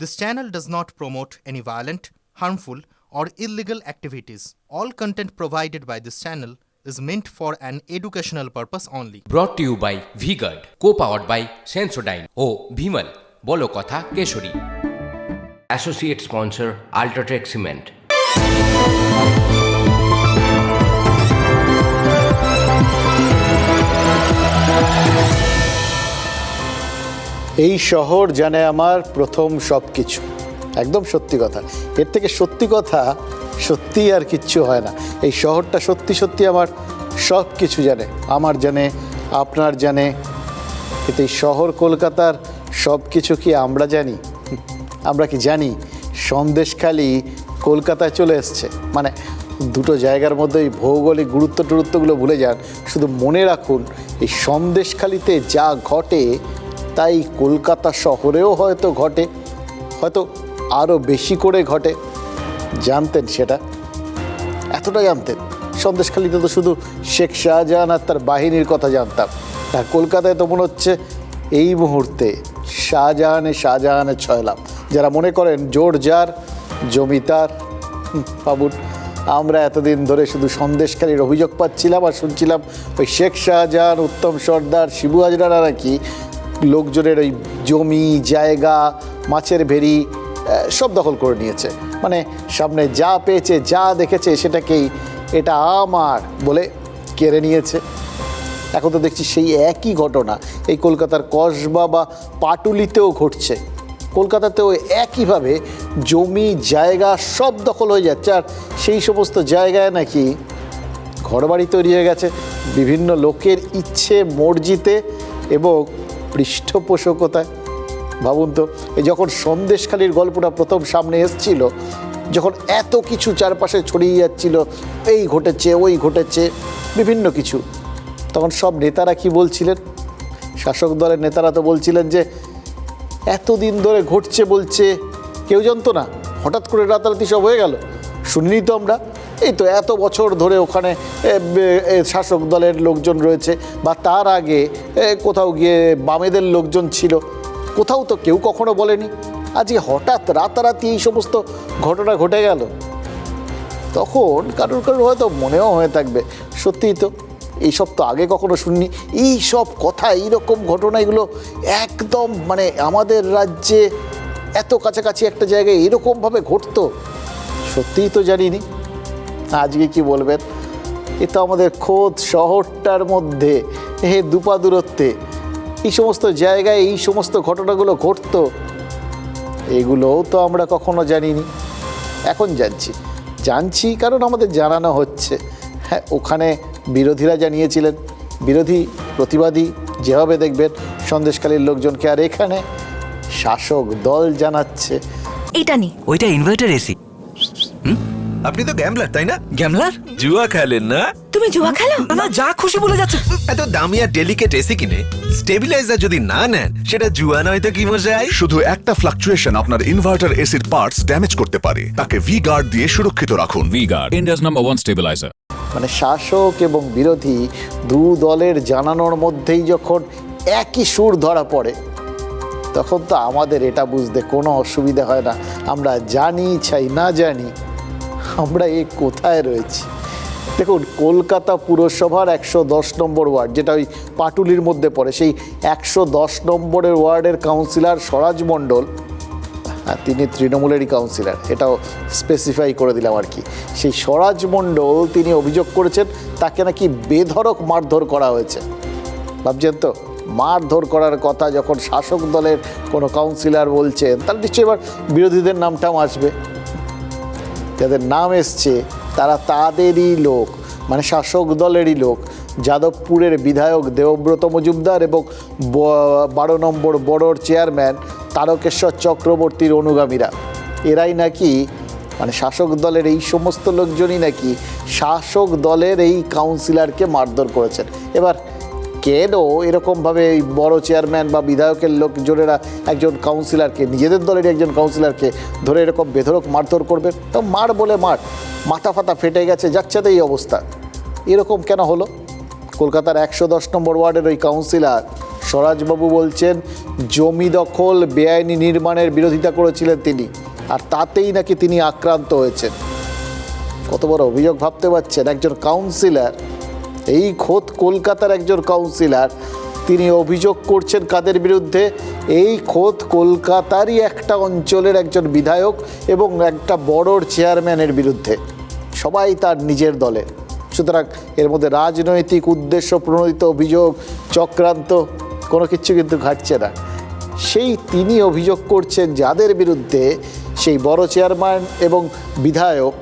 This channel does not promote any violent, harmful, or illegal activities. All content provided by this channel is meant for an educational purpose only. Brought to you by V-Guard, co-powered by Sensodyne O Bhimal, বলো কথা Keshari. Associate sponsor Ultratech Cement. এই শহর জানে আমার প্রথম সব কিছু। একদম সত্যি কথা, এর থেকে সত্যি কথা সত্যি আর কিচ্ছু হয় না। এই শহরটা সত্যি সত্যি আমার সব কিছু জানে, আমার জানে, আপনার জানে। কিন্তু এই শহর কলকাতার সব কিছু কি আমরা জানি? আমরা কি জানি সন্দেশখালি কলকাতায় চলে এসছে? মানে দুটো জায়গার মধ্যে এই ভৌগোলিক গুরুত্বগুলো ভুলে যান, শুধু মনে রাখুন এই সন্দেশখালিতে যা ঘটে তাই কলকাতা শহরেও হয়তো ঘটে, হয়তো আরও বেশি করে ঘটে। জানতেন সেটা? এতটা জানতেন? সন্দেশখালিতে তো শুধু শেখ শাহজাহান আর তার বাহিনীর কথা জানতাম, আর কলকাতায় তো মনে হচ্ছে এই মুহূর্তে শাহজাহানের ছয়লাভ। যারা মনে করেন জোর যার জমিদার বাবুর, আমরা এতদিন ধরে শুধু সন্দেশখালির অভিযোগ পাচ্ছিলাম আর শুনছিলাম ওই শেখ শাহজাহান, উত্তম সর্দার, শিবু হাজরারা নাকি লোকজনের ওই জমি জায়গা, মাছের ভেড়ি সব দখল করে নিয়েছে। মানে সামনে যা পেয়েছে, যা দেখেছে সেটাকেই এটা আমার বলে কেড়ে নিয়েছে। এখন তো দেখছি সেই একই ঘটনা এই কলকাতার কসবা বা পাটুলিতেও ঘটছে। কলকাতাতেও একইভাবে জমি জায়গা সব দখল হয়ে যাচ্ছে, আর সেই সমস্ত জায়গায় নাকি ঘরবাড়ি তৈরি হয়ে গেছে বিভিন্ন লোকের ইচ্ছে মর্জিতে এবং পৃষ্ঠপোষকতায়। ভাবুন তো, এই যখন সন্দেশখালির গল্পটা প্রথম সামনে এসছিল, যখন এত কিছু চারপাশে ছড়িয়ে যাচ্ছিল, এই ঘটেছে ওই ঘটেছে বিভিন্ন কিছু, তখন সব নেতারা কি বলছিলেন? শাসক দলের নেতারা তো বলছিলেন যে এতদিন ধরে ঘটছে বলছে, কেউ জানতো না, হঠাৎ করে রাতারাতি সব হয়ে গেল। শুনিনি তো আমরা, এই তো এত বছর ধরে ওখানে শাসক দলের লোকজন রয়েছে, বা তার আগে কোথাও গিয়ে বামেদের লোকজন ছিল, কোথাও তো কেউ কখনো বলেনি। আজকে হঠাৎ রাতারাতি এই সমস্ত ঘটনা ঘটে গেল। তখন কারোর হয়তো মনেও হয়ে থাকবে সত্যিই তো এইসব তো আগে কখনো শুনিনি, এই সব কথা, এইরকম ঘটনা এগুলো একদম মানে আমাদের রাজ্যে এত কাছাকাছি একটা জায়গায় এরকমভাবে ঘটতো সত্যিই তো জানিনি। আজকে কি বলবেন, এ তো আমাদের খোদ শহরটার মধ্যে দুপা দূরত্বে এই সমস্ত জায়গায় এই সমস্ত ঘটনাগুলো ঘটতো, এগুলোও তো আমরা কখনো জানিনি। এখন জানছি কারণ আমাদের জানানো হচ্ছে। হ্যাঁ, ওখানে বিরোধীরা জানিয়েছিলেন, বিরোধী প্রতিবাদী যেভাবে দেখবেন সন্দেশখালীর লোকজনকে, আর এখানে শাসক দল জানাচ্ছে। এটা নি, ওইটা ইনভার্টার এসি। আপনি তো গ্যাম্বলার, তাই না? গ্যামলার? জুয়া খেলেন না? তুমি জুয়া খেলো? না, যা খুশি বলে যাচ্ছে। এত দামি আর ডেলিকেট এসি কিনে স্টেবিলাইজার যদি না নেন, সেটা জুয়া নয় তো কি মজাই? শুধু একটা ফ্লাকচুয়েশন আপনার ইনভার্টার এসির পার্টস ড্যামেজ করতে পারে, তাকে V-Guard দিয়ে সুরক্ষিত রাখুন। V-Guard, India's #1 stabilizer. মানে শাসক এবং বিরোধী দু দলের জানানোর মধ্যেই যখন একই সুর ধরা পড়ে, তখন তো আমাদের এটা বুঝতে কোনো অসুবিধা হয় না। আমরা জানি চাই না জানি আমরা এই কোথায় রয়েছি। দেখুন, কলকাতা পুরসভার 110 নম্বর ওয়ার্ড, যেটা ওই পাটুলির মধ্যে পড়ে, সেই 110 নম্বরের ওয়ার্ডের কাউন্সিলর স্বরাজ মণ্ডল, তিনি তৃণমূলেরই কাউন্সিলর, এটাও স্পেসিফাই করে দিলাম আর কি। সেই স্বরাজ মণ্ডল তিনি অভিযোগ করেছেন তাকে নাকি বেধড়ক মারধর করা হয়েছে। ভাবছেন তো, মারধর করার কথা যখন শাসক দলের কোনো কাউন্সিলর বলছেন, তাহলে নিশ্চয়ই এবার বিরোধীদের নামটাও আসবে। যাদের নাম এসছে তারা তাদেরই লোক, মানে শাসক দলেরই লোক। যাদবপুরের বিধায়ক দেবব্রত মজুমদার এবং 12 নম্বর বড়োর চেয়ারম্যান তারকেশ্বর চক্রবর্তীর অনুগামীরা, এরাই নাকি মানে শাসক দলের এই সমস্ত লোকজনই নাকি শাসক দলের এই কাউন্সিলরকে মারধর করেছেন। এবার কেন এরকমভাবে এই বড় চেয়ারম্যান বা বিধায়কের লোকজনেরা একজন কাউন্সিলরকে, নিজেদের দলের একজন কাউন্সিলরকে ধরে এরকম বেধড়ক মারধর করবেন? তো মার বলে মাথা ফাতা ফেটে গেছে, যাচ্ছে তো এই অবস্থা। এরকম কেন হলো? কলকাতার 110 নম্বর ওয়ার্ডের ওই কাউন্সিলর স্বরাজবাবু বলছেন জমি দখল বেআইনি নির্মাণের বিরোধিতা করেছিলেন তিনি, আর তাতেই নাকি তিনি আক্রান্ত হয়েছেন। কত বড় অভিযোগ ভাবতে পারছেন? একজন কাউন্সিলর, এই খোদ কলকাতার একজন কাউন্সিলর, তিনি অভিযোগ করছেন কাদের বিরুদ্ধে? এই খোদ কলকাতারই একটা অঞ্চলের একজন বিধায়ক এবং একটা বড়োর চেয়ারম্যানের বিরুদ্ধে। সবাই তার নিজের দলে। সুতরাং এর মধ্যে রাজনৈতিক উদ্দেশ্য প্রণোদিত অভিযোগ, চক্রান্ত কোনো কিছু কিন্তু ঘাটছে না। সেই তিনি অভিযোগ করছেন যাদের বিরুদ্ধে, সেই বড় চেয়ারম্যান এবং বিধায়ক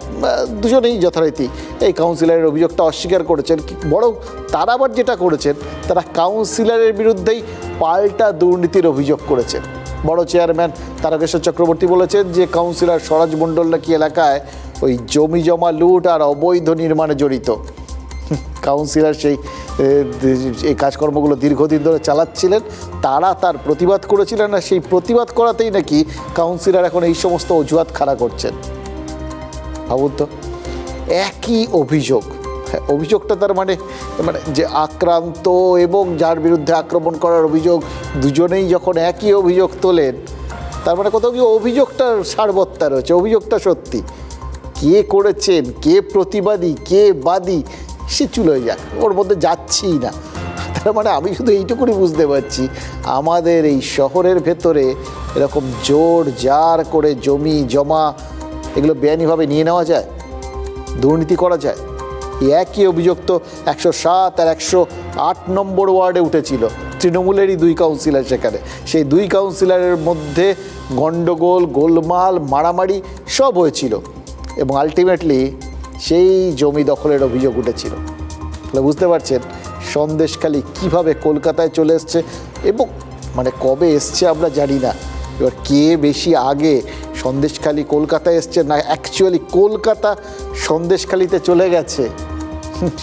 দুজনেই যথারীতি এই কাউন্সিলরের অভিযোগটা অস্বীকার করেছেন। বরং তারা আবার যেটা করেছেন, তারা কাউন্সিলরের বিরুদ্ধেই পাল্টা দুর্নীতির অভিযোগ করেছেন। বড় চেয়ারম্যান তারকেশ্বর চক্রবর্তী বলেছেন যে কাউন্সিলর স্বরাজ মণ্ডল নাকি এলাকায় ওই জমি জমা লুট আর অবৈধ নির্মাণে জড়িত। কাউন্সিলর এই কাজকর্মগুলো দীর্ঘদিন ধরে চালাচ্ছিলেন, তারা তার প্রতিবাদ করেছিলেন, আর সেই প্রতিবাদ করাতেই নাকি কাউন্সিলর এখন এই সমস্ত অজুহাত খাড়া করছেন। ভাবুন তো, একই অভিযোগ। হ্যাঁ, অভিযোগটা তার মানে যে আক্রান্ত এবং যার বিরুদ্ধে আক্রমণ করার অভিযোগ, দুজনেই যখন একই অভিযোগ তোলেন, তার মানে কোথাও কি অভিযোগটার সারবত্তা রয়েছে, অভিযোগটা সত্যি। কে করেছেন, কে প্রতিবাদী, কে বাদী, সে চুলোয় যাক, ওর মধ্যে যাচ্ছিই না। তার মানে আমি শুধু এইটুকুনি বুঝতে পারছি, আমাদের এই শহরের ভেতরে এরকম জোর জার করে জমি জমা এগুলো বেআইনিভাবে নিয়ে নেওয়া যায়, দুর্নীতি করা যায়। একই অভিযোগ তো 107 আর 108 নম্বর ওয়ার্ডে উঠেছিল, তৃণমূলেরই 2 কাউন্সিলর সেখানে। সেই 2 কাউন্সিলরের মধ্যে গণ্ডগোল, গোলমাল, মারামারি সব হয়েছিল এবং আলটিমেটলি সেই জমি দখলের অভিযোগ উঠেছিল। তাহলে বুঝতে পারছেন সন্দেশখালি কিভাবে কলকাতায় চলে এসছে, এবং কবে এসছে আমরা জানি না। এবার কে বেশি আগে সন্দেশখালি কলকাতায় এসছে, না অ্যাকচুয়ালি কলকাতা সন্দেশখালিতে চলে গেছে,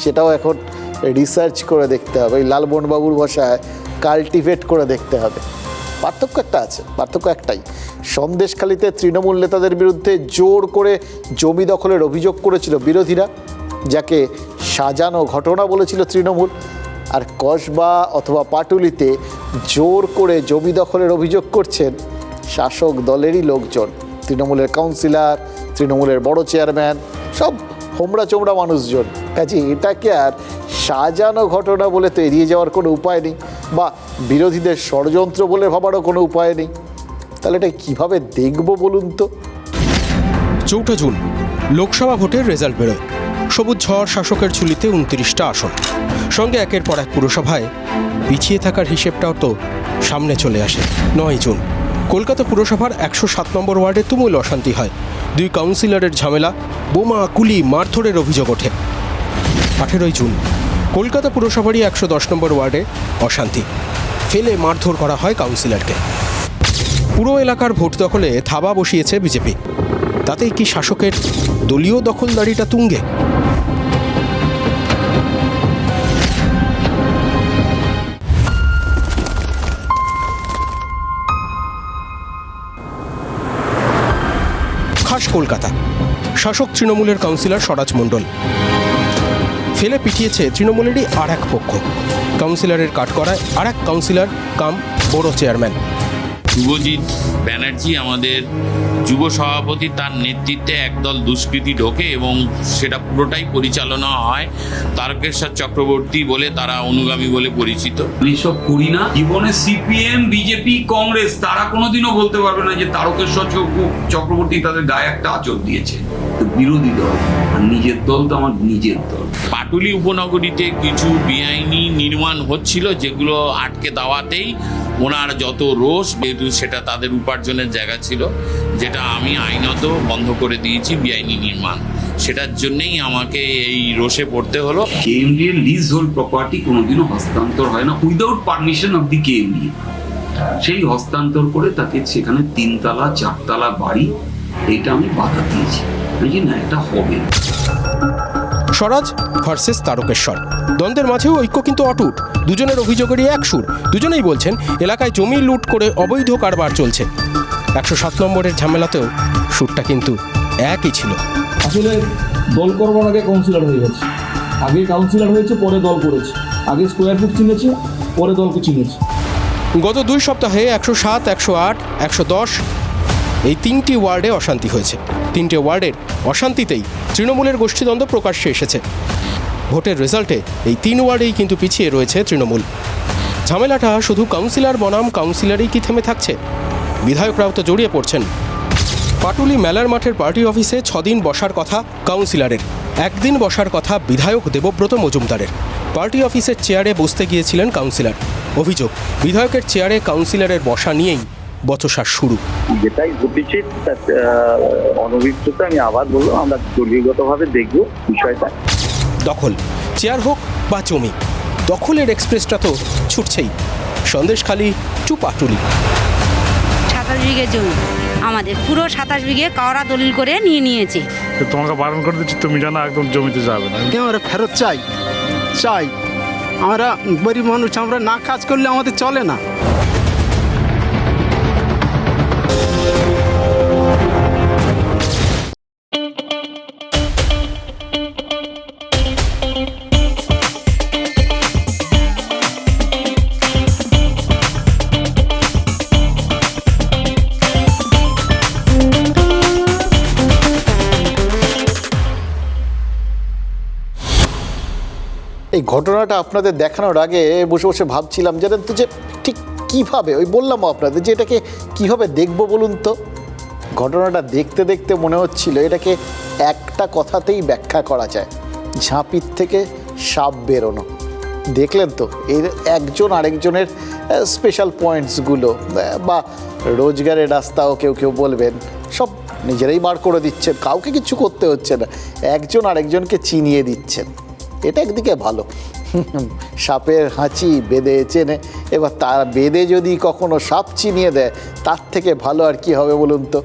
সেটাও এখন রিসার্চ করে দেখতে হবে। ওই লালমোহনবাবুর ভাষায় কাল্টিভেট করে দেখতে হবে। পার্থক্য একটা আছে, পার্থক্য একটাই, সন্দেশখালিতে তৃণমূল নেতাদের বিরুদ্ধে জোর করে জমি দখলের অভিযোগ করেছিল বিরোধীরা, যাকে সাজানো ঘটনা বলেছিল তৃণমূল। আর কসবা অথবা পাটুলিতে জোর করে জমি দখলের অভিযোগ করছেন শাসক দলেরই লোকজন, তৃণমূলের কাউন্সিলর, তৃণমূলের বড় চেয়ারম্যান, সব হোমড়া চোমড়া মানুষজন। কাজে এটাকে আর সাজানো ঘটনা বলে তো এড়িয়ে যাওয়ার কোনো উপায় নেই, বা বিরোধীদের ষড়যন্ত্র বলে ভাবারও কোনো উপায় নেই। তাহলে এটা কীভাবে দেখব বলুন তো? 4 জুন লোকসভা ভোটের রেজাল্ট বেরোয়। সবুজ ঝড় শাসকের ঝুলিতে 29টা আসন, সঙ্গে একের পর এক পুরসভায় পিছিয়ে থাকার হিসেবটাও তো সামনে চলে আসে। 9 জুন কলকাতা পুরসভার 107 নম্বর ওয়ার্ডে তুমুল অশান্তি হয়। 2 কাউন্সিলরের ঝামেলা, বোমা, গুলি, মারধরের অভিযোগ ওঠে। 18 জুন কলকাতা পুরসভারই 110 নম্বর ওয়ার্ডে অশান্তি, ফেলে মারধর করা হয় কাউন্সিলরকে। পুরো এলাকার ভোট দখলে থাবা বসিয়েছে বিজেপি। তাতেই কি শাসকের দলীয় দখলদারিটা তুঙ্গে? খাস কলকাতা, শাসক তৃণমূলের কাউন্সিলর স্বরাজ মণ্ডল ফেলে পিটিয়েছে তৃণমূলেরই আর এক পক্ষ। কাউন্সিলরের কাঠগড়ায় আর এক কাউন্সিলর কাম বড় চেয়ারম্যান শুভজিৎ ব্যানার্জি, আমাদের যুব সভাপতি, তার নেতৃত্বে একদল দুষ্কৃতী ঢোকে এবং সেটা পুরোটাই পরিচালনা হয় তারকেশ্বর চক্রবর্তী বলে, তারা অনুগামী বলে পরিচিত। এইসব করি না। জীবনে সিপিএম, বিজেপি, কংগ্রেস তারা কোনোদিনও বলতে পারবে না যে তারকেশ্বর চক্রবর্তী তাদের গায়ে একটা আঁচড় দিয়েছে। বিরোধী দল আর নিজের দল তো আমার নিজের দল। পাটুলি উপনগরীতে কিছু বেআইনি নির্মাণ হচ্ছিল, যেগুলো আটকে দেওয়াতেই ওনার যত রোষ, সেটা তাদের উপার্জনের জায়গা ছিল, যেটা আমি আইনত বন্ধ করে দিয়েছি বেআইনি নির্মাণ। সেটার জন্যই আমাকে এই রোষে পড়তে হলো। কেএমডি এর লিজ হোল্ড প্রপার্টি কোনোদিনও হস্তান্তর হয় না without permission of the KMD. সেই হস্তান্তর করে তাকে সেখানে 3 তলা 4 তলা বাড়ি, এটা আমি বাধা দিয়েছি, না এটা হবে। স্বরাজ ভার্সেস তারকেশ্বর, দ্বন্দ্বের মাঝেও ঐক্য কিন্তু অটুট। দুজনের অভিযোগেরই এক সুর। দুজনেই বলছেন এলাকায় জমি লুট করে অবৈধ কারবার চলছে। 107 নম্বরের ঝামেলাতেও সুরটা কিন্তু একই ছিল। আসলে দল করবার আগে কাউন্সিলর হয়ে গেছে, আগে কাউন্সিলর হয়েছে পরে দল করেছে, আগে স্কোয়ার ফুট চিনেছে পরে দলকে চিনেছে। গত 2 সপ্তাহে 107, 108, 110 এই 3টি ওয়ার্ডে অশান্তি হয়েছে। 3টে ওয়ার্ডের অশান্তিতেই তৃণমূলের গোষ্ঠীদ্বন্দ্ব প্রকাশ্যে এসেছে। ভোটের রেজাল্টে এই 3 ওয়ার্ডেই কিন্তু পিছিয়ে রয়েছে তৃণমূল। ঝামেলাটা শুধু কাউন্সিলর বনাম কাউন্সিলরই কি থেমে থাকছে? বিধায়করাও তো জড়িয়ে পড়ছেন। পাটুলি মেলার মাঠের পার্টি অফিসে 6 দিন বসার কথা কাউন্সিলরের, 1 দিন বসার কথা বিধায়ক দেবব্রত মজুমদারের। পার্টি অফিসের চেয়ারে বসতে গিয়েছিলেন কাউন্সিলর। অভিযোগ, বিধায়কের চেয়ারে কাউন্সিলরের বসা নিয়েই বচসা শুরু। যেটাই ঘটেছে তার অনভিজ্ঞতা, আমি আবার বলবো, আমরা দলীয়গতভাবে দেখব বিষয়টা। দখল, চেয়ার হোক বা জমি, দখলের এক্সপ্রেসটা তো ছুটছেই। সন্দেশখালি টু পাটুলি। 27 বিঘে জমি আমাদের, পুরো 27 বিঘে কাওড়া দলিল করে নিয়েছে। তোমাকে বারণ করে দিচ্ছি, তুমি জানো একদম জমিতে যাবে না। আমরা ফেরত চাই। আমরা গরিব মানুষ, আমরা না কাজ করলে আমাদের চলে না। এই ঘটনাটা আপনাদের দেখানোর আগে বসে বসে ভাবছিলাম, জানেন তো, যে ঠিক কীভাবে, ওই বললাম আপনাদের যে এটাকে কীভাবে দেখব বলুন তো। ঘটনাটা দেখতে দেখতে মনে হচ্ছিল এটাকে একটা কথাতেই ব্যাখ্যা করা যায়, ঝাঁপির থেকে সাপ বেরোনো। দেখলেন তো এর একজন আরেকজনের স্পেশাল পয়েন্টসগুলো, বা রোজগারের রাস্তাও কেউ কেউ বলবেন, সব নিজেরাই বার করে দিচ্ছেন, কাউকে কিছু করতে হচ্ছে না, একজন আরেকজনকে চিনিয়ে দিচ্ছেন। এটা একদিকে ভালো, সাপের হাঁচি বেঁধে চেনে। এবার তার বেঁধে যদি কখনো সাপ চিনিয়ে দেয়, তার থেকে ভালো আর কি হবে বলুন তো।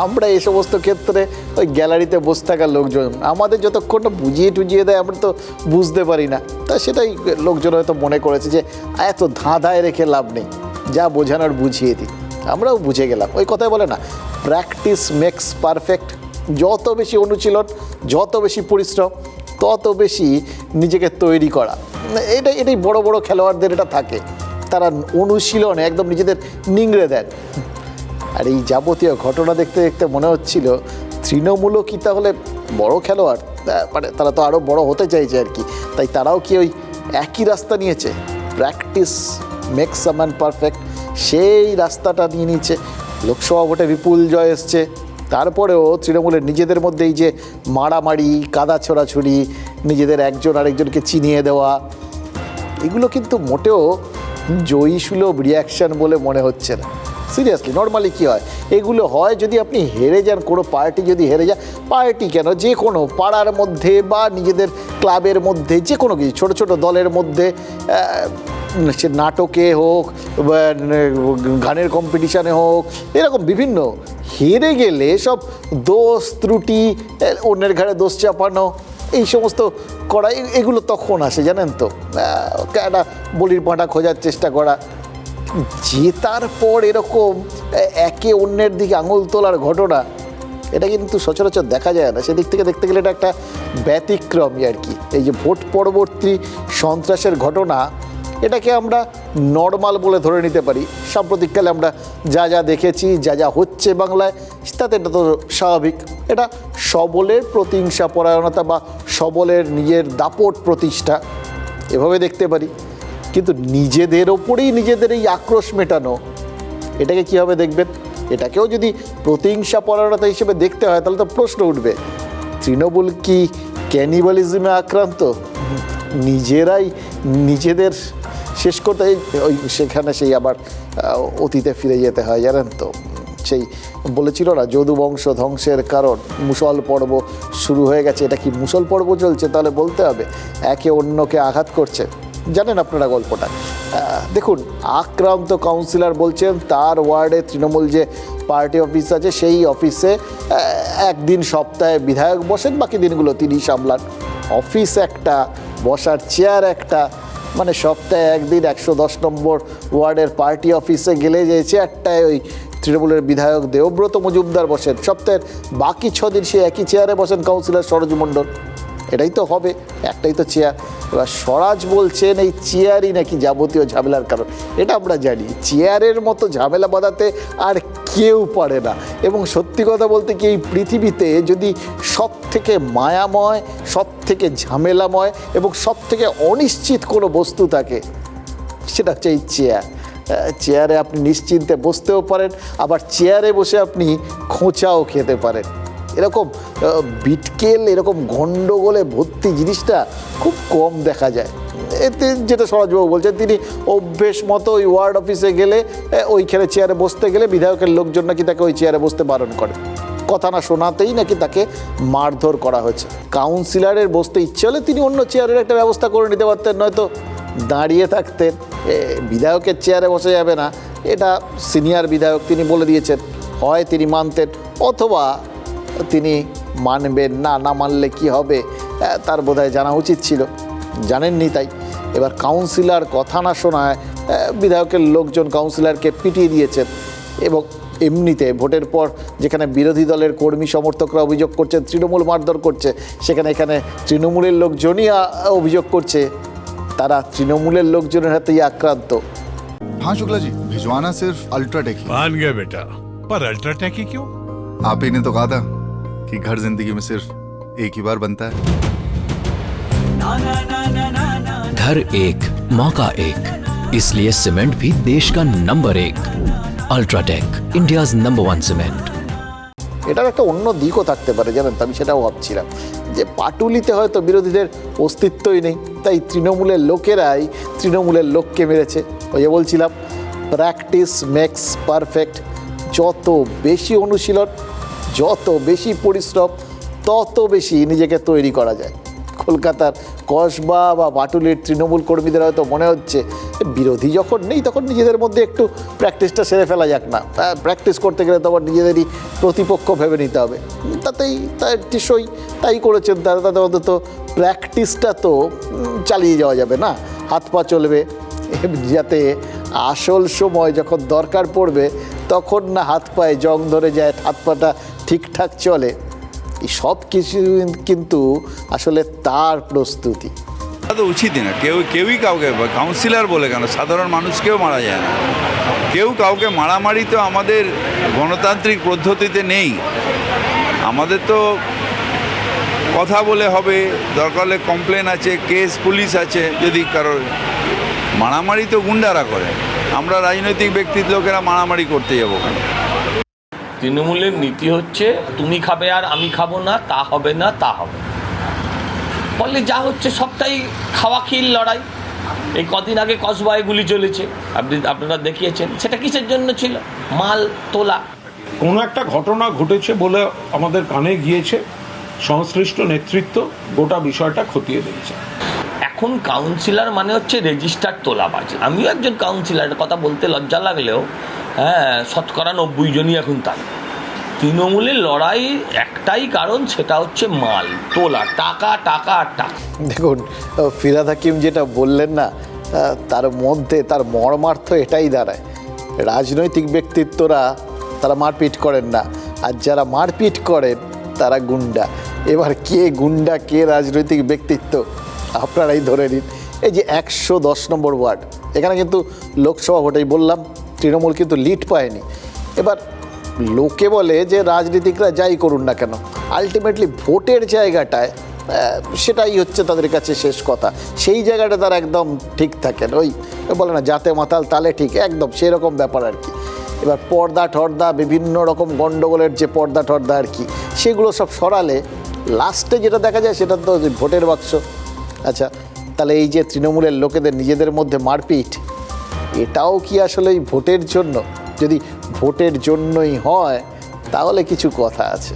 আমরা এই সমস্ত ক্ষেত্রে ওই গ্যালারিতে বসে থাকা লোকজন, আমাদের যতক্ষণ না বুঝিয়ে টুজিয়ে দেয় আমরা তো বুঝতে পারি না। তা সেটাই লোকজন হয়তো মনে করেছে যে এত ধাঁধায় রেখে লাভ নেই, যা বোঝানোর বুঝিয়ে দিই। আমরাও বুঝে গেলাম। ওই কথাই বলে না, প্র্যাকটিস মেক্স পারফেক্ট। যত বেশি অনুশীলন, যত বেশি পরিশ্রম, তত বেশি নিজেকে তৈরি করা। এটাই বড় বড় খেলোয়াড়দের এটা থাকে, তারা অনুশীলনে একদম নিজেদের নিংড়ে দেন। আর এই যাবতীয় ঘটনা দেখতে দেখতে মনে হচ্ছিল তৃণমূলও কি তাহলে বড় খেলোয়াড়, মানে তারা তো আরও বড় হতে চাইছে আর কি, তাই তারাও কি ওই একই রাস্তা নিয়েছে, practice makes a man perfect, সেই রাস্তাটা নিয়ে নিয়েছে। লোকসভা ভোটে বিপুল জয় এসছে, তারপরেও তৃণমূলের নিজেদের মধ্যে এই যে মারামারি, কাদা ছোড়াছুড়ি, নিজেদের একজন আরেকজনকে চিনিয়ে দেওয়া, এগুলো কিন্তু মোটেও জয়ী সুলভ রিয়াকশান বলে মনে হচ্ছে না। সিরিয়াসলি, নর্মালি কী হয়, এগুলো হয় যদি আপনি হেরে যান, কোনো পার্টি যদি হেরে যায়, পার্টি কেন, যে কোনো পাড়ার মধ্যে বা নিজেদের ক্লাবের মধ্যে, যে কোনো কিছু ছোটো ছোটো দলের মধ্যে, সে নাটকে হোক বা গানের কম্পিটিশানে হোক, এরকম বিভিন্ন, হেরে গেলে সব দোষ ত্রুটি, অন্যের ঘাড়ে দোষ চাপানো, এই সমস্ত করা, এগুলো তখন আসে জানেন তো। একটা বলির পাঁটা খোঁজার চেষ্টা করা, জেতার পর এরকম একে অন্যের দিকে আঙুল তোলার ঘটনা, এটা কিন্তু সচরাচর দেখা যায় না। সেদিক থেকে দেখতে গেলে এটা একটা ব্যতিক্রমই আর কি। এই যে ভোট পরবর্তী সন্ত্রাসের ঘটনা, এটাকে আমরা নর্মাল বলে ধরে নিতে পারি। সাম্প্রতিককালে আমরা যা যা দেখেছি, যা যা হচ্ছে বাংলায়, তাতে এটা তো স্বাভাবিক। এটা সবলের প্রতিহিংসা পরায়ণতা বা সবলের নিজের দাপট প্রতিষ্ঠা, এভাবে দেখতে পারি। কিন্তু নিজেদের ওপরেই নিজেদের এই আক্রোশ মেটানো, এটাকে কীভাবে দেখবেন? এটাকেও যদি প্রতিহিংসা পরায়ণতা হিসেবে দেখতে হয়, তাহলে তো প্রশ্ন উঠবে, তৃণমূল কি ক্যানিবালিজমে আক্রান্ত? নিজেরাই নিজেদের শেষ করতে, ওই সেখানে সেই আবার অতীতে ফিরে যেতে হয় জানেন তো। সেই বলেছিল না, যদু বংশ ধ্বংসের কারণ, মুসল পর্ব শুরু হয়ে গেছে। এটা কি মুসল পর্ব চলছে? তাহলে বলতে হবে একে অন্যকে আঘাত করছে। জানেন আপনারা গল্পটা? দেখুন, আক্রান্ত কাউন্সিলর বলছেন তার ওয়ার্ডে তৃণমূল যে পার্টি অফিস আছে, সেই অফিসে একদিন সপ্তাহে বিধায়ক বসেন, বাকি দিনগুলো তিনি সামলান। অফিস একটা, বসার চেয়ার একটা, মানে সপ্তাহে একদিন 110 নম্বর ওয়ার্ডের পার্টি অফিসে গেলে যে চেয়ারটায় ওই তৃণমূলের বিধায়ক দেবব্রত মজুমদার বসেন, সপ্তাহের বাকি 6 দিন সে একই চেয়ারে বসেন কাউন্সিলর সরোজ মণ্ডল। এটাই তো হবে, একটাই তো চেয়ার। এবার স্বরাজ বলছেন এই চেয়ারই নাকি যাবতীয় ঝামেলার কারণ। এটা আমরা জানি, চেয়ারের মতো ঝামেলা বাঁধাতে আর কেউ পারে না। এবং সত্যি কথা বলতে কি, এই পৃথিবীতে যদি সব থেকে মায়াময়, সব থেকে ঝামেলাময় এবং সব থেকে অনিশ্চিত কোনো বস্তু থাকে, সেটা হচ্ছে এই চেয়ার। চেয়ারে আপনি নিশ্চিন্তে বসতেও পারেন, আবার চেয়ারে বসে আপনি খোঁচাও খেতে পারেন। এরকম বিটকেল, এরকম গণ্ডগোলে ভর্তি জিনিসটা খুব কম দেখা যায়। এতে যেটা স্বরাজবাবু বলছেন, তিনি অভ্যেস মতো ওই ওয়ার্ড অফিসে গেলে, ওইখানে চেয়ারে বসতে গেলে বিধায়কের লোকজন নাকি তাকে ওই চেয়ারে বসতে বারণ করে, কথা না শোনাতেই নাকি তাকে মারধর করা হয়েছে। কাউন্সিলরের বসতে ইচ্ছে হলে তিনি অন্য চেয়ারের একটা ব্যবস্থা করে নিতে পারতেন, নয়তো দাঁড়িয়ে থাকতেন। বিধায়কের চেয়ারে বসে যাবে না, এটা সিনিয়র বিধায়ক, তিনি বলে দিয়েছেন। হয় তিনি মানতেন, অথবা তিনি মানবেন না। না মানলে কি হবে তার বোধহয় জানা উচিত ছিল, জানেননি। তাই এবার কাউন্সিলর কথা না শোনায় বিধায়কের লোকজন কাউন্সিলরকে পিটিয়ে দিয়েছেন। এবং এমনিতে ভোটের পর যেখানে বিরোধী দলের কর্মী সমর্থকরা অভিযোগ করছেন তৃণমূল মারধর করছে, সেখানে এখানে তৃণমূলের লোকজনই অভিযোগ করছে তারা তৃণমূলের লোকজনের হাতেই আক্রান্ত। हाँ शुक्ला जी, भिजवाना सिर्फ अल्ट्राटेक ही। मान गया बेटा, पर अल्ट्राटेक ही क्यों? आप ही ने तो कहा था कि घर जिंदगी में सिर्फ एक ही बार बनता है। घर एक मौका एक, इसलिए सीमेंट भी देश का number 1। UltraTech, India's number 1 cement. এটার একটা অন্য দিকও থাকতে পারে, জানেন তো, আমি সেটাও ভাবছিলাম যে পাটুলিতে হয়তো বিরোধীদের অস্তিত্বই নেই, তাই তৃণমূলের লোকেরাই তৃণমূলের লোককে মেরেছে। ওই যে বলছিলাম, প্র্যাকটিস মেক্স পারফেক্ট। যত বেশি অনুশীলন, যত বেশি পরিশ্রম, তত বেশি নিজেকে তৈরি করা যায়। কলকাতার কসবা বা পাটুলির তৃণমূল কর্মীদের হয়তো মনে হচ্ছে বিরোধী যখন নেই তখন নিজেদের মধ্যে একটু প্র্যাকটিসটা সেরে ফেলা যাক না। প্র্যাকটিস করতে গেলে তখন নিজেদেরই প্রতিপক্ষ ভেবে নিতে হবে। তাতেই টিসই তাই করেছেন তারা। তাতে অন্তত প্র্যাকটিসটা তো চালিয়ে যাওয়া যাবে না, হাত পা চলবে, যাতে আসল সময় যখন দরকার পড়বে তখন না হাত পায়ে জং ধরে যায়, হাত পাটা ঠিকঠাক চলে। এই সব কিছু কিন্তু আসলে তার প্রস্তুতি। তো উচিতই না, কেউই কাউকে, কাউন্সিলর বলে কেন, সাধারণ মানুষকেও মারা যায় না। কেউ কাউকে মারামারি তো আমাদের গণতান্ত্রিক পদ্ধতিতে নেই। আমাদের তো কথা বলে হবে, দরকার হলে কমপ্লেন আছে, কেস পুলিশ আছে। যদি কারোর মারামারি তো গুন্ডারা করে, আমরা রাজনৈতিক ব্যক্তির লোকেরা মারামারি করতে যাবো কেন? তৃণমূলের নীতি হচ্ছে তুমি খাবে আর আমি খাবো না, তা হবে না, তা হবে। ফলে যা হচ্ছে সবটাই খাওয়াখিল লড়াই। এই কদিন আগে কসবায় গুলি চলেছে, আপনারা দেখিয়েছেন। সেটা কিসের জন্য ছিল? মাল তোলা। কোনো একটা ঘটনা ঘটেছে বলে আমাদের কানে গিয়েছে, সংশ্লিষ্ট নেতৃত্ব গোটা বিষয়টা খতিয়ে দেখছে। এখন কাউন্সিলর মানে হচ্ছে রেজিস্টার তোলাবাজ। আমিও একজন কাউন্সিলরের কথা বলতে লজ্জা লাগলেও শতকরা 90 জনই এখন তাই। তৃণমূলের লড়াই একটাই কারণ, সেটা হচ্ছে মাল তোলা, টাকা টাকা আর টাকা। দেখুন, ফিরহাদ হাকিম যেটা বললেন না, তার মধ্যে তার মর্মার্থ এটাই দাঁড়ায়। রাজনৈতিক ব্যক্তিত্বরা তারা মারপিট করেন না, আর যারা মারপিট করেন তারা গুন্ডা। এবার কে গুন্ডা কে রাজনৈতিক ব্যক্তিত্ব আপনারাই ধরে নিন। এই যে 110 নম্বর ওয়ার্ড, এখানে কিন্তু লোকসভা ভোটেই বললাম তৃণমূল কিন্তু লিড পায়নি। এবার লোকে বলে যে রাজনীতিকরা যাই করুন না কেন, আলটিমেটলি ভোটের জায়গাটায় সেটাই হচ্ছে তাদের কাছে শেষ কথা। সেই জায়গাটা তারা একদম ঠিক থাকেন, ওই বলে না জাতে মাতাল তালে ঠিক, একদম সেরকম ব্যাপার আর কি। এবার পর্দা টর্দা, বিভিন্ন রকম গণ্ডগোলের যে পর্দা টর্দা আর কি, সেগুলো সব সরালে লাস্টে যেটা দেখা যায় সেটা তো ভোটের বাক্স। আচ্ছা, তাহলে এই যে তৃণমূলের লোকেদের নিজেদের মধ্যে মারপিট, এটাও কি আসলে এই ভোটের জন্য? যদি ভোটের জন্যই হয় তাহলে কিছু কথা আছে।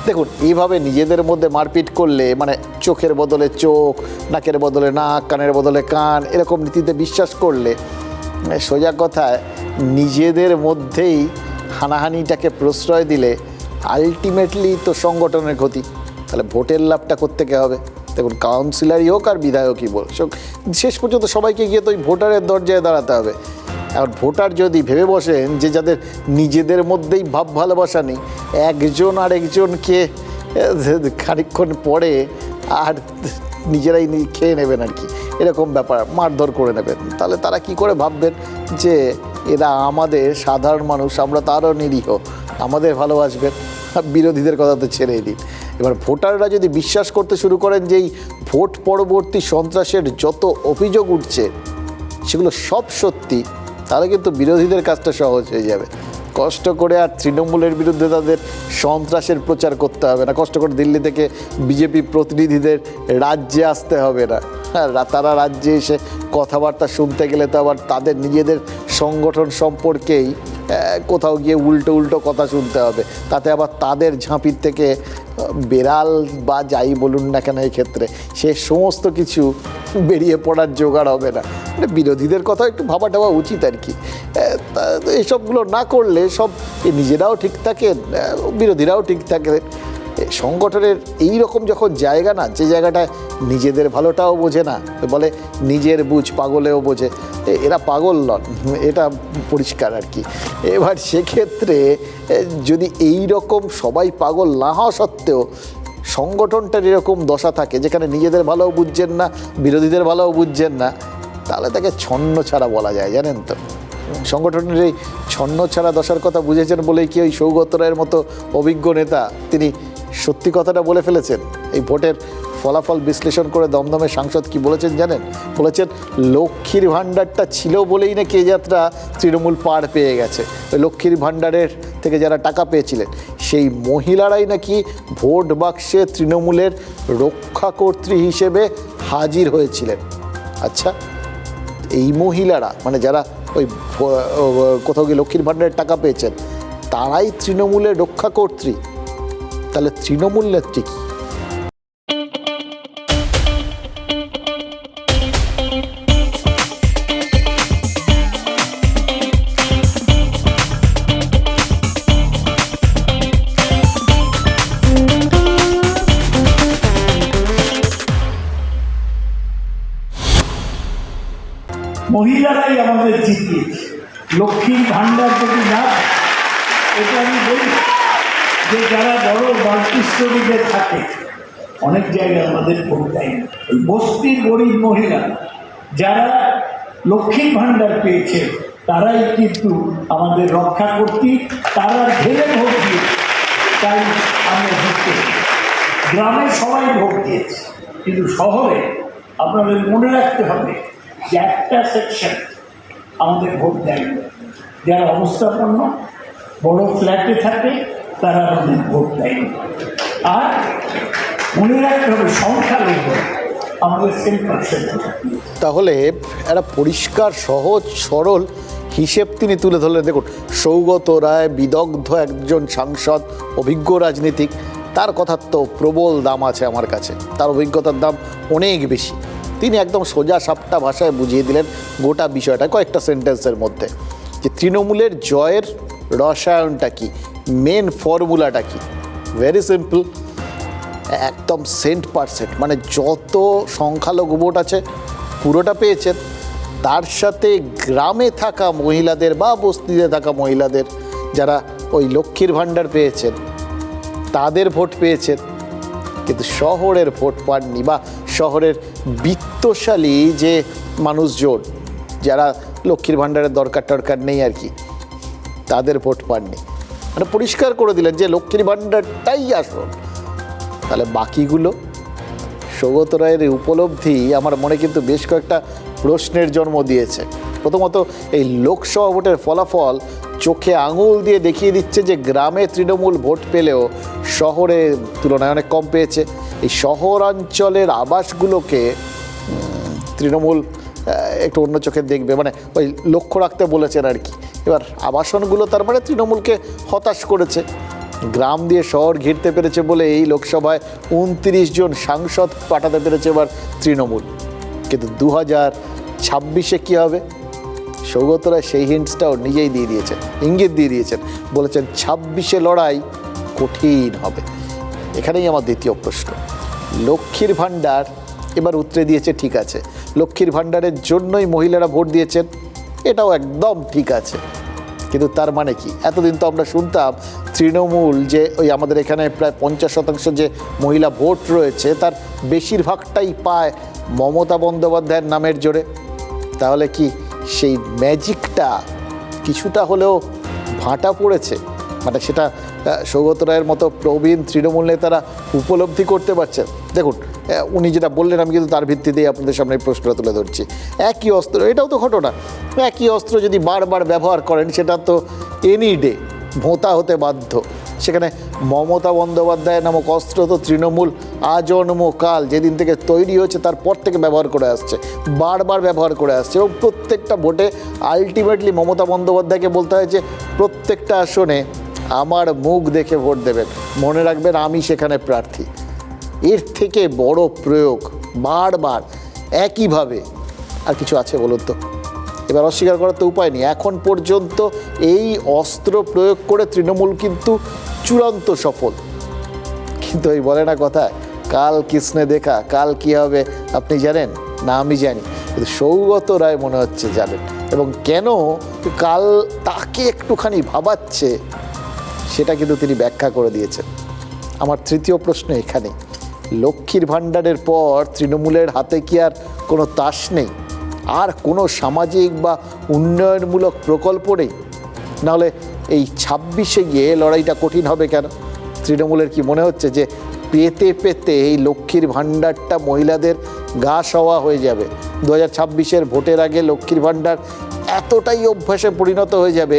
দেখুন, এইভাবে নিজেদের মধ্যে মারপিট করলে, মানে চোখের বদলে চোখ, নাকের বদলে নাক, কানের বদলে কান, এরকম নীতিতে বিশ্বাস করলে, সোজা কথায় নিজেদের মধ্যেই হানাহানিটাকে প্রশ্রয় দিলে আলটিমেটলি তো সংগঠনের ক্ষতি। তাহলে ভোটের লাভটা কোত্থেকে হবে? দেখুন, কাউন্সিলরই হোক আর বিধায়কই বল, শেষ পর্যন্ত সবাইকে গিয়ে তো ওই ভোটারের দরজায় দাঁড়াতে হবে। আর ভোটার যদি ভেবে বসেন যে যাদের নিজেদের মধ্যেই ভাব ভালোবাসা নেই, একজন আরেকজনকে খানিকক্ষণ পরে আর নিজেরাই খেয়ে নেবেন আর কি, এরকম ব্যাপার, মারধর করে নেবেন। তাহলে তারা কি করে ভাববেন যে এরা আমাদের সাধারণ মানুষ, আমরা তারও নিরীহ, আমাদের ভালোবাসবেন? বিরোধীদের কথা তো ছেড়েই দিন। এবার ভোটাররা যদি বিশ্বাস করতে শুরু করেন যে এই ভোট পরবর্তী সন্ত্রাসের যত অভিযোগ উঠছে সেগুলো সব সত্যি, তাহলে কিন্তু বিরোধীদের কাজটা সহজ হয়ে যাবে। কষ্ট করে আর তৃণমূলের বিরুদ্ধে তাদের সন্ত্রাসের প্রচার করতে হবে না, কষ্ট করে দিল্লি থেকে বিজেপি প্রতিনিধিদের রাজ্যে আসতে হবে না। হ্যাঁ, তারা রাজ্যে এসে কথাবার্তা শুনতে গেলে তো আবার তাদের নিজেদের সংগঠন সম্পর্কেই কোথাও গিয়ে উল্টো কথা শুনতে হবে, তাতে আবার তাদের ঝাঁপির থেকে বেড়াল বা যাই বলুন না কেন এই ক্ষেত্রে সে সমস্ত কিছু বেরিয়ে পড়ার জোগাড় হবে না। মানে বিরোধীদের কথা একটু ভাবা উচিত আর কি। এইসবগুলো না করলে সব নিজেরাও ঠিক থাকে, বিরোধীরাও ঠিক থাকে। সংগঠনের এই রকম যখন জায়গা না, যে জায়গাটায় নিজেদের ভালোটাও বোঝে না, বলে নিজের বুঝ পাগলেও বোঝে, এরা পাগল নন, এটা পরিষ্কার আর কি। এবার সেক্ষেত্রে যদি এই রকম সবাই পাগল না হওয়া সত্ত্বেও সংগঠনটার এরকম দশা থাকে যেখানে নিজেদের ভালোও বুঝছেন না, বিরোধীদের ভালোও বুঝছেন না, তাহলে তাকে ছন্ন ছাড়া বলা যায়, জানেন তো। সংগঠনের এই ছন্ন ছাড়া দশার কথা বুঝেছেন বলেই কি ওই সৌগত রায়ের মতো অভিজ্ঞ নেতা তিনি সত্যি কথাটা বলে ফেলেছেন। এই ভোটের ফলাফল বিশ্লেষণ করে দমদমের সাংসদ কি বলেছেন জানেন? বলেছেন লক্ষ্মীর ভাণ্ডারটা ছিল বলেই নাকি এই যাত্রা তৃণমূল পার পেয়ে গেছে। ওই লক্ষ্মীর ভাণ্ডারের থেকে যারা টাকা পেয়েছিলেন সেই মহিলারাই নাকি ভোট বাক্সে তৃণমূলের রক্ষাকর্ত্রী হিসেবে হাজির হয়েছিলেন। আচ্ছা, এই মহিলারা মানে যারা ওই কোথাও গিয়ে লক্ষ্মীর ভাণ্ডারের টাকা পেয়েছেন তারাই তৃণমূলের রক্ষাকর্ত্রী, তাহলে তৃণমূল নেত্রী কি? মহিলারাই আমাদের জিতিয়েছে। লক্ষ্মীর ভাণ্ডার যদি না, এটা আমি বলি যে যারা বড় মাল্টিস্টোরিতে থাকে অনেক জায়গায় আমাদের ভোট দেয় না। এই বস্তির গরিব মহিলা যারা লক্ষ্মীর ভাণ্ডার পেয়েছে তারাই কিন্তু আমাদের রক্ষা করতে, তারা ঢেলে ভোট দিয়েছে, তাই আমরা জিততে। গ্রামে সবাই ভোট দিয়েছে, কিন্তু শহরে আপনাদের মনে রাখতে হবে যে একটা সেকশন আমাদের ভোট দেয় না। যারা অবস্থাপন্ন বড় ফ্ল্যাটে থাকে তারা আমাদের ভোট দেয় না। আর মনে রাখতে হবে সংখ্যালঘু আমাদের 10%। তাহলে একটা পরিষ্কার সহজ সরল হিসেব তিনি তুলে ধরলেন। দেখুন, সৌগত রায় বিদগ্ধ একজন সাংসদ, অভিজ্ঞ রাজনীতিক, তার কথার তো প্রবল দাম আছে আমার কাছে, তার অভিজ্ঞতার দাম অনেক বেশি। তিনি একদম সোজা সাপটা ভাষায় বুঝিয়ে দিলেন গোটা বিষয়টা কয়েকটা সেন্টেন্সের মধ্যে, যে তৃণমূলের জয়ের রসায়নটা কি, মেন ফর্মুলাটা কি। ভেরি সিম্পল, একদম 100%, মানে যত সংখ্যালঘু ভোট আছে পুরোটা পেয়েছেন, তার সাথে গ্রামে থাকা মহিলাদের বা বস্তিতে থাকা মহিলাদের যারা ওই লক্ষ্মীর ভাণ্ডার পেয়েছেন তাদের ভোট পেয়েছেন, কিন্তু শহরের ভোট পাননি, বা শহরের বিত্তশালী যে মানুষজন যারা লক্ষ্মীর ভাণ্ডারের দরকার নেই আর কি, তাদের ভোট পাননি। মানে পরিষ্কার করে দিলেন যে লক্ষ্মীর ভাণ্ডারটাই আসল। তাহলে বাকিগুলো, সৌগত রায়ের এই উপলব্ধি আমার মনে কিন্তু বেশ কয়েকটা প্রশ্নের জন্ম দিয়েছে। প্রথমত, এই লোকসভা ভোটের ফলাফল চোখে আঙুল দিয়ে দেখিয়ে দিচ্ছে যে গ্রামে তৃণমূল ভোট পেলেও শহরে তুলনায় অনেক কম পেয়েছে। এই শহরাঞ্চলের আবাসগুলোকে তৃণমূল একটু অন্য চোখে দেখবে, মানে ওই লক্ষ্য রাখতে বলেছেন আর কি। এবার আবাসনগুলো তার মানে তৃণমূলকে হতাশ করেছে। গ্রাম দিয়ে শহর ঘিরতে পেরেছে বলে এই লোকসভায় 29 জন সাংসদ পাঠাতে পেরেছে এবার তৃণমূল। কিন্তু 2026-এ কী হবে? সৌগত রায় সেই হিন্টসটাও নিজেই দিয়ে দিয়েছেন, ইঙ্গিত দিয়ে দিয়েছেন, বলেছেন 26-এ লড়াই কঠিন হবে। এখানেই আমার দ্বিতীয় প্রশ্ন। লক্ষ্মীর ভাণ্ডার এবার উতরে দিয়েছে, ঠিক আছে, লক্ষ্মীর ভাণ্ডারের জন্যই মহিলারা ভোট দিয়েছেন, এটাও একদম ঠিক আছে, কিন্তু তার মানে কি? এতদিন তো আমরা শুনতাম তৃণমূল যে ওই আমাদের এখানে প্রায় 50% যে মহিলা ভোট রয়েছে তার বেশিরভাগটাই পায় মমতা বন্দ্যোপাধ্যায়ের নামের জোরে, তাহলে কি সেই ম্যাজিকটা কিছুটা হলেও ভাটা পড়েছে? মানে সেটা সৌগত রায়ের মতো প্রবীণ তৃণমূল নেতারা উপলব্ধি করতে পারছেন? দেখুন, উনি যেটা বললেন আমি কিন্তু তার ভিত্তিতেই আপনাদের সামনে প্রশ্নটা তুলে ধরছি। একই অস্ত্র, এটাও তো ঘটনা, একই অস্ত্র যদি বারবার ব্যবহার করেন সেটা তো এনি ডে ভোঁতা হতে বাধ্য। সেখানে মমতা বন্দ্যোপাধ্যায় নামক অস্ত্র তো তৃণমূল আজন্মকাল যেদিন থেকে তৈরি হয়েছে তারপর থেকে ব্যবহার করে আসছে, বারবার ব্যবহার করে আসছে, এবং প্রত্যেকটা ভোটে আলটিমেটলি মমতা বন্দ্যোপাধ্যায়কে বলতে হয় যে প্রত্যেকটা আসনে আমার মুখ দেখে ভোট দেবেন, মনে রাখবেন আমি সেখানে প্রার্থী। এর থেকে বড় প্রয়োগ বারবার একইভাবে আর কিছু আছে বলুন তো? এবার অস্বীকার করার তো উপায় নেই। এখন পর্যন্ত এই অস্ত্র প্রয়োগ করে তৃণমূল কিন্তু চূড়ান্ত সফল। কিন্তু এই বলে না কথায়, কাল কিসনে দেখা, কাল কি হবে আপনি জানেন না আমি জানি, কিন্তু সৌগত রায় মনে হচ্ছে জানেন, এবং কেন কাল তাকে একটুখানি ভাবাচ্ছে সেটা কিন্তু তিনি ব্যাখ্যা করে দিয়েছেন। আমার তৃতীয় প্রশ্ন এখানে, লক্ষ্মীর ভাণ্ডারের পর তৃণমূলের হাতে কি আর কোনো তাস নেই? আর কোনো সামাজিক বা উন্নয়নমূলক প্রকল্প নেই? নাহলে এই 26-এ গিয়ে লড়াইটা কঠিন হবে কেন? তৃণমূলের কি মনে হচ্ছে যে পেতে পেতে এই লক্ষ্মীর ভাণ্ডারটা মহিলাদের গা সওয়া হয়ে যাবে? 2026-এর ভোটের আগে লক্ষ্মীর ভাণ্ডার এতটাই অভ্যাসে পরিণত হয়ে যাবে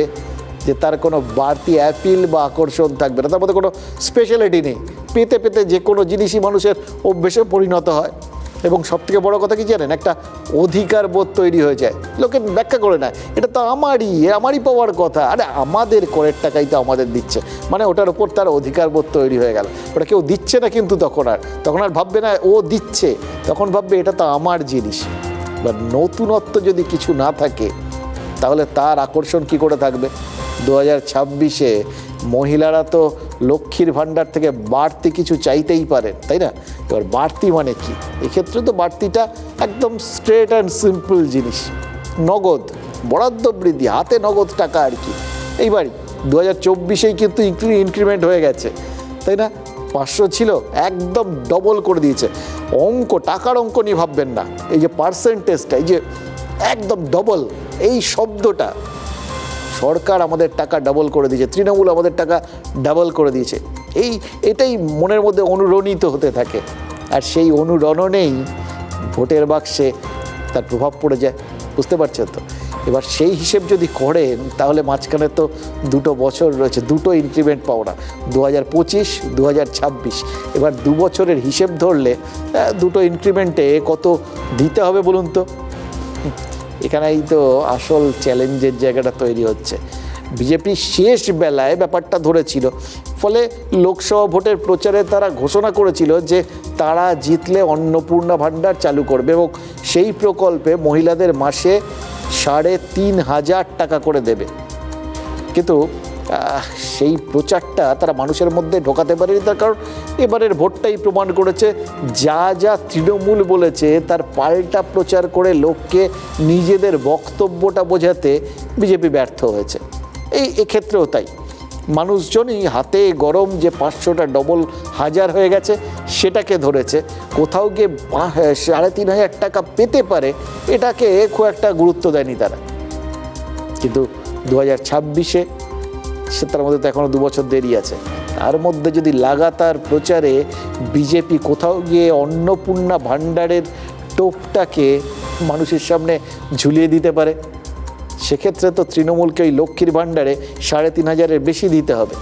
যে তার কোনো বাড়তি অ্যাপিল বা আকর্ষণ থাকবে না, তার মধ্যে কোনো স্পেশালিটি নেই। পেতে পেতে যে কোনো জিনিসই মানুষের অভ্যেসে পরিণত হয়, এবং সবথেকে বড় কথা কি জানেন, একটা অধিকার বোধ তৈরি হয়ে যায়। লোকে ব্যাখ্যা করে নেয় এটা তো আমারই পাওয়ার কথা, আরে আমাদের করের টাকাই তো আমাদের দিচ্ছে, মানে ওটার ওপর তার অধিকার বোধ তৈরি হয়ে গেল। ওটা কেউ দিচ্ছে না কিন্তু তখন আর ভাববে না ও দিচ্ছে, তখন ভাববে এটা তো আমার জিনিস। বা নতুনত্ব যদি কিছু না থাকে তাহলে তার আকর্ষণ কি করে থাকবে? 2026-এ মহিলারা তো লক্ষ্মীর ভাণ্ডার থেকে বাড়তি কিছু চাইতেই পারেন, তাই না? এবার বাড়তি মানে কি? এক্ষেত্রে তো বাড়তিটা একদম স্ট্রেট অ্যান্ড সিম্পল জিনিস, নগদ বরাদ্দ বৃদ্ধি, হাতে নগদ টাকা আর কি। এইবার 2024-এই কিন্তু ইনক্রিমেন্ট হয়ে গেছে, তাই না? 500 ছিল, একদম ডবল করে দিয়েছে। টাকার অঙ্ক নিয়ে ভাববেন না, এই যে পার্সেন্টেজটা, এই যে একদম ডবল, এই শব্দটা, সরকার আমাদের টাকা ডাবল করে দিয়েছে, তৃণমূল আমাদের টাকা ডাবল করে দিয়েছে, এটাই মনের মধ্যে অনুরণিত হতে থাকে, আর সেই অনুরণনেই ভোটের বাক্সে তার প্রভাব পড়ে যায়। বুঝতে পারছেন তো? এবার সেই হিসেব যদি করেন তাহলে মাঝখানে তো 2 বছর রয়েছে, 2 ইনক্রিমেন্ট পাও না, 2025, 2026। এবার 2 বছরের হিসেব ধরলে 2 ইনক্রিমেন্টে কত দিতে হবে বলুন তো? এখানেই তো আসল চ্যালেঞ্জের জায়গাটা তৈরি হচ্ছে। বিজেপি শেষ বেলায় ব্যাপারটা ধরেছিল, ফলে লোকসভা ভোটের প্রচারে তারা ঘোষণা করেছিল যে তারা জিতলে অন্নপূর্ণা ভাণ্ডার চালু করবে, এবং সেই প্রকল্পে মহিলাদের মাসে 3,500 টাকা করে দেবে। কিন্তু সেই প্রচারটা তারা মানুষের মধ্যে ঢোকাতে পারেনি, তার কারণ এবারের ভোটটাই প্রমাণ করেছে যা তৃণমূল বলেছে তার পাল্টা প্রচার করে লোককে নিজেদের বক্তব্যটা বোঝাতে বিজেপি ব্যর্থ হয়েছে। এক্ষেত্রেও তাই, মানুষজনই হাতে গরম যে 500টা ডবল 1000 হয়ে গেছে সেটাকে ধরেছে, কোথাও গিয়ে 3,500 টাকা পেতে পারে এটাকে খুব একটা গুরুত্ব দেয়নি তারা। কিন্তু 2026-এ তার মধ্যে তো এখনও 2 বছর দেরি আছে, তার মধ্যে যদি লাগাতার প্রচারে বিজেপি কোথাও গিয়ে অন্নপূর্ণা ভাণ্ডারের টোপটাকে মানুষের সামনে ঝুলিয়ে দিতে পারে, সেক্ষেত্রে তো তৃণমূলকে ওই লক্ষ্মীর ভাণ্ডারে 3,500-এর বেশি দিতে হবে।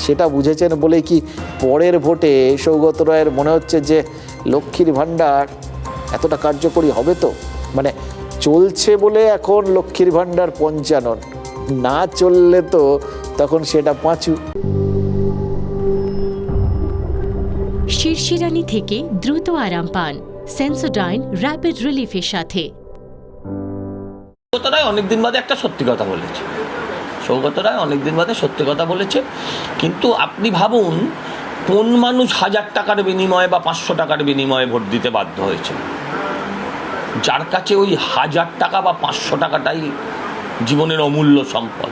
সেটা বুঝেছেন বলেই কি পরের ভোটে সৌগত রায়ের মনে হচ্ছে যে লক্ষ্মীর ভাণ্ডার এতটা কার্যকরী হবে? তো মানে চলছে বলে এখন লক্ষ্মীর ভাণ্ডার 55, না চললে তো তখন সেটা 5। শিরশিরানি থেকে দ্রুত আরাম পান সেন্সোডাইন র্যাপিড রিলিফের সাথে। সৌগত রায় অনেকদিন বাদে একটা সত্যি কথা বলেছে, সৌগত রায় অনেকদিন বাদে সত্যি কথা বলেছে। কিন্তু আপনি ভাবুন কোন মানুষ 1000 টাকার বিনিময়ে বা 500 টাকার বিনিময়ে ভোট দিতে বাধ্য হয়েছে, যার কাছে ওই 1000 টাকা বা 500 টাকাটাই জীবনের অমূল্য সম্পদ।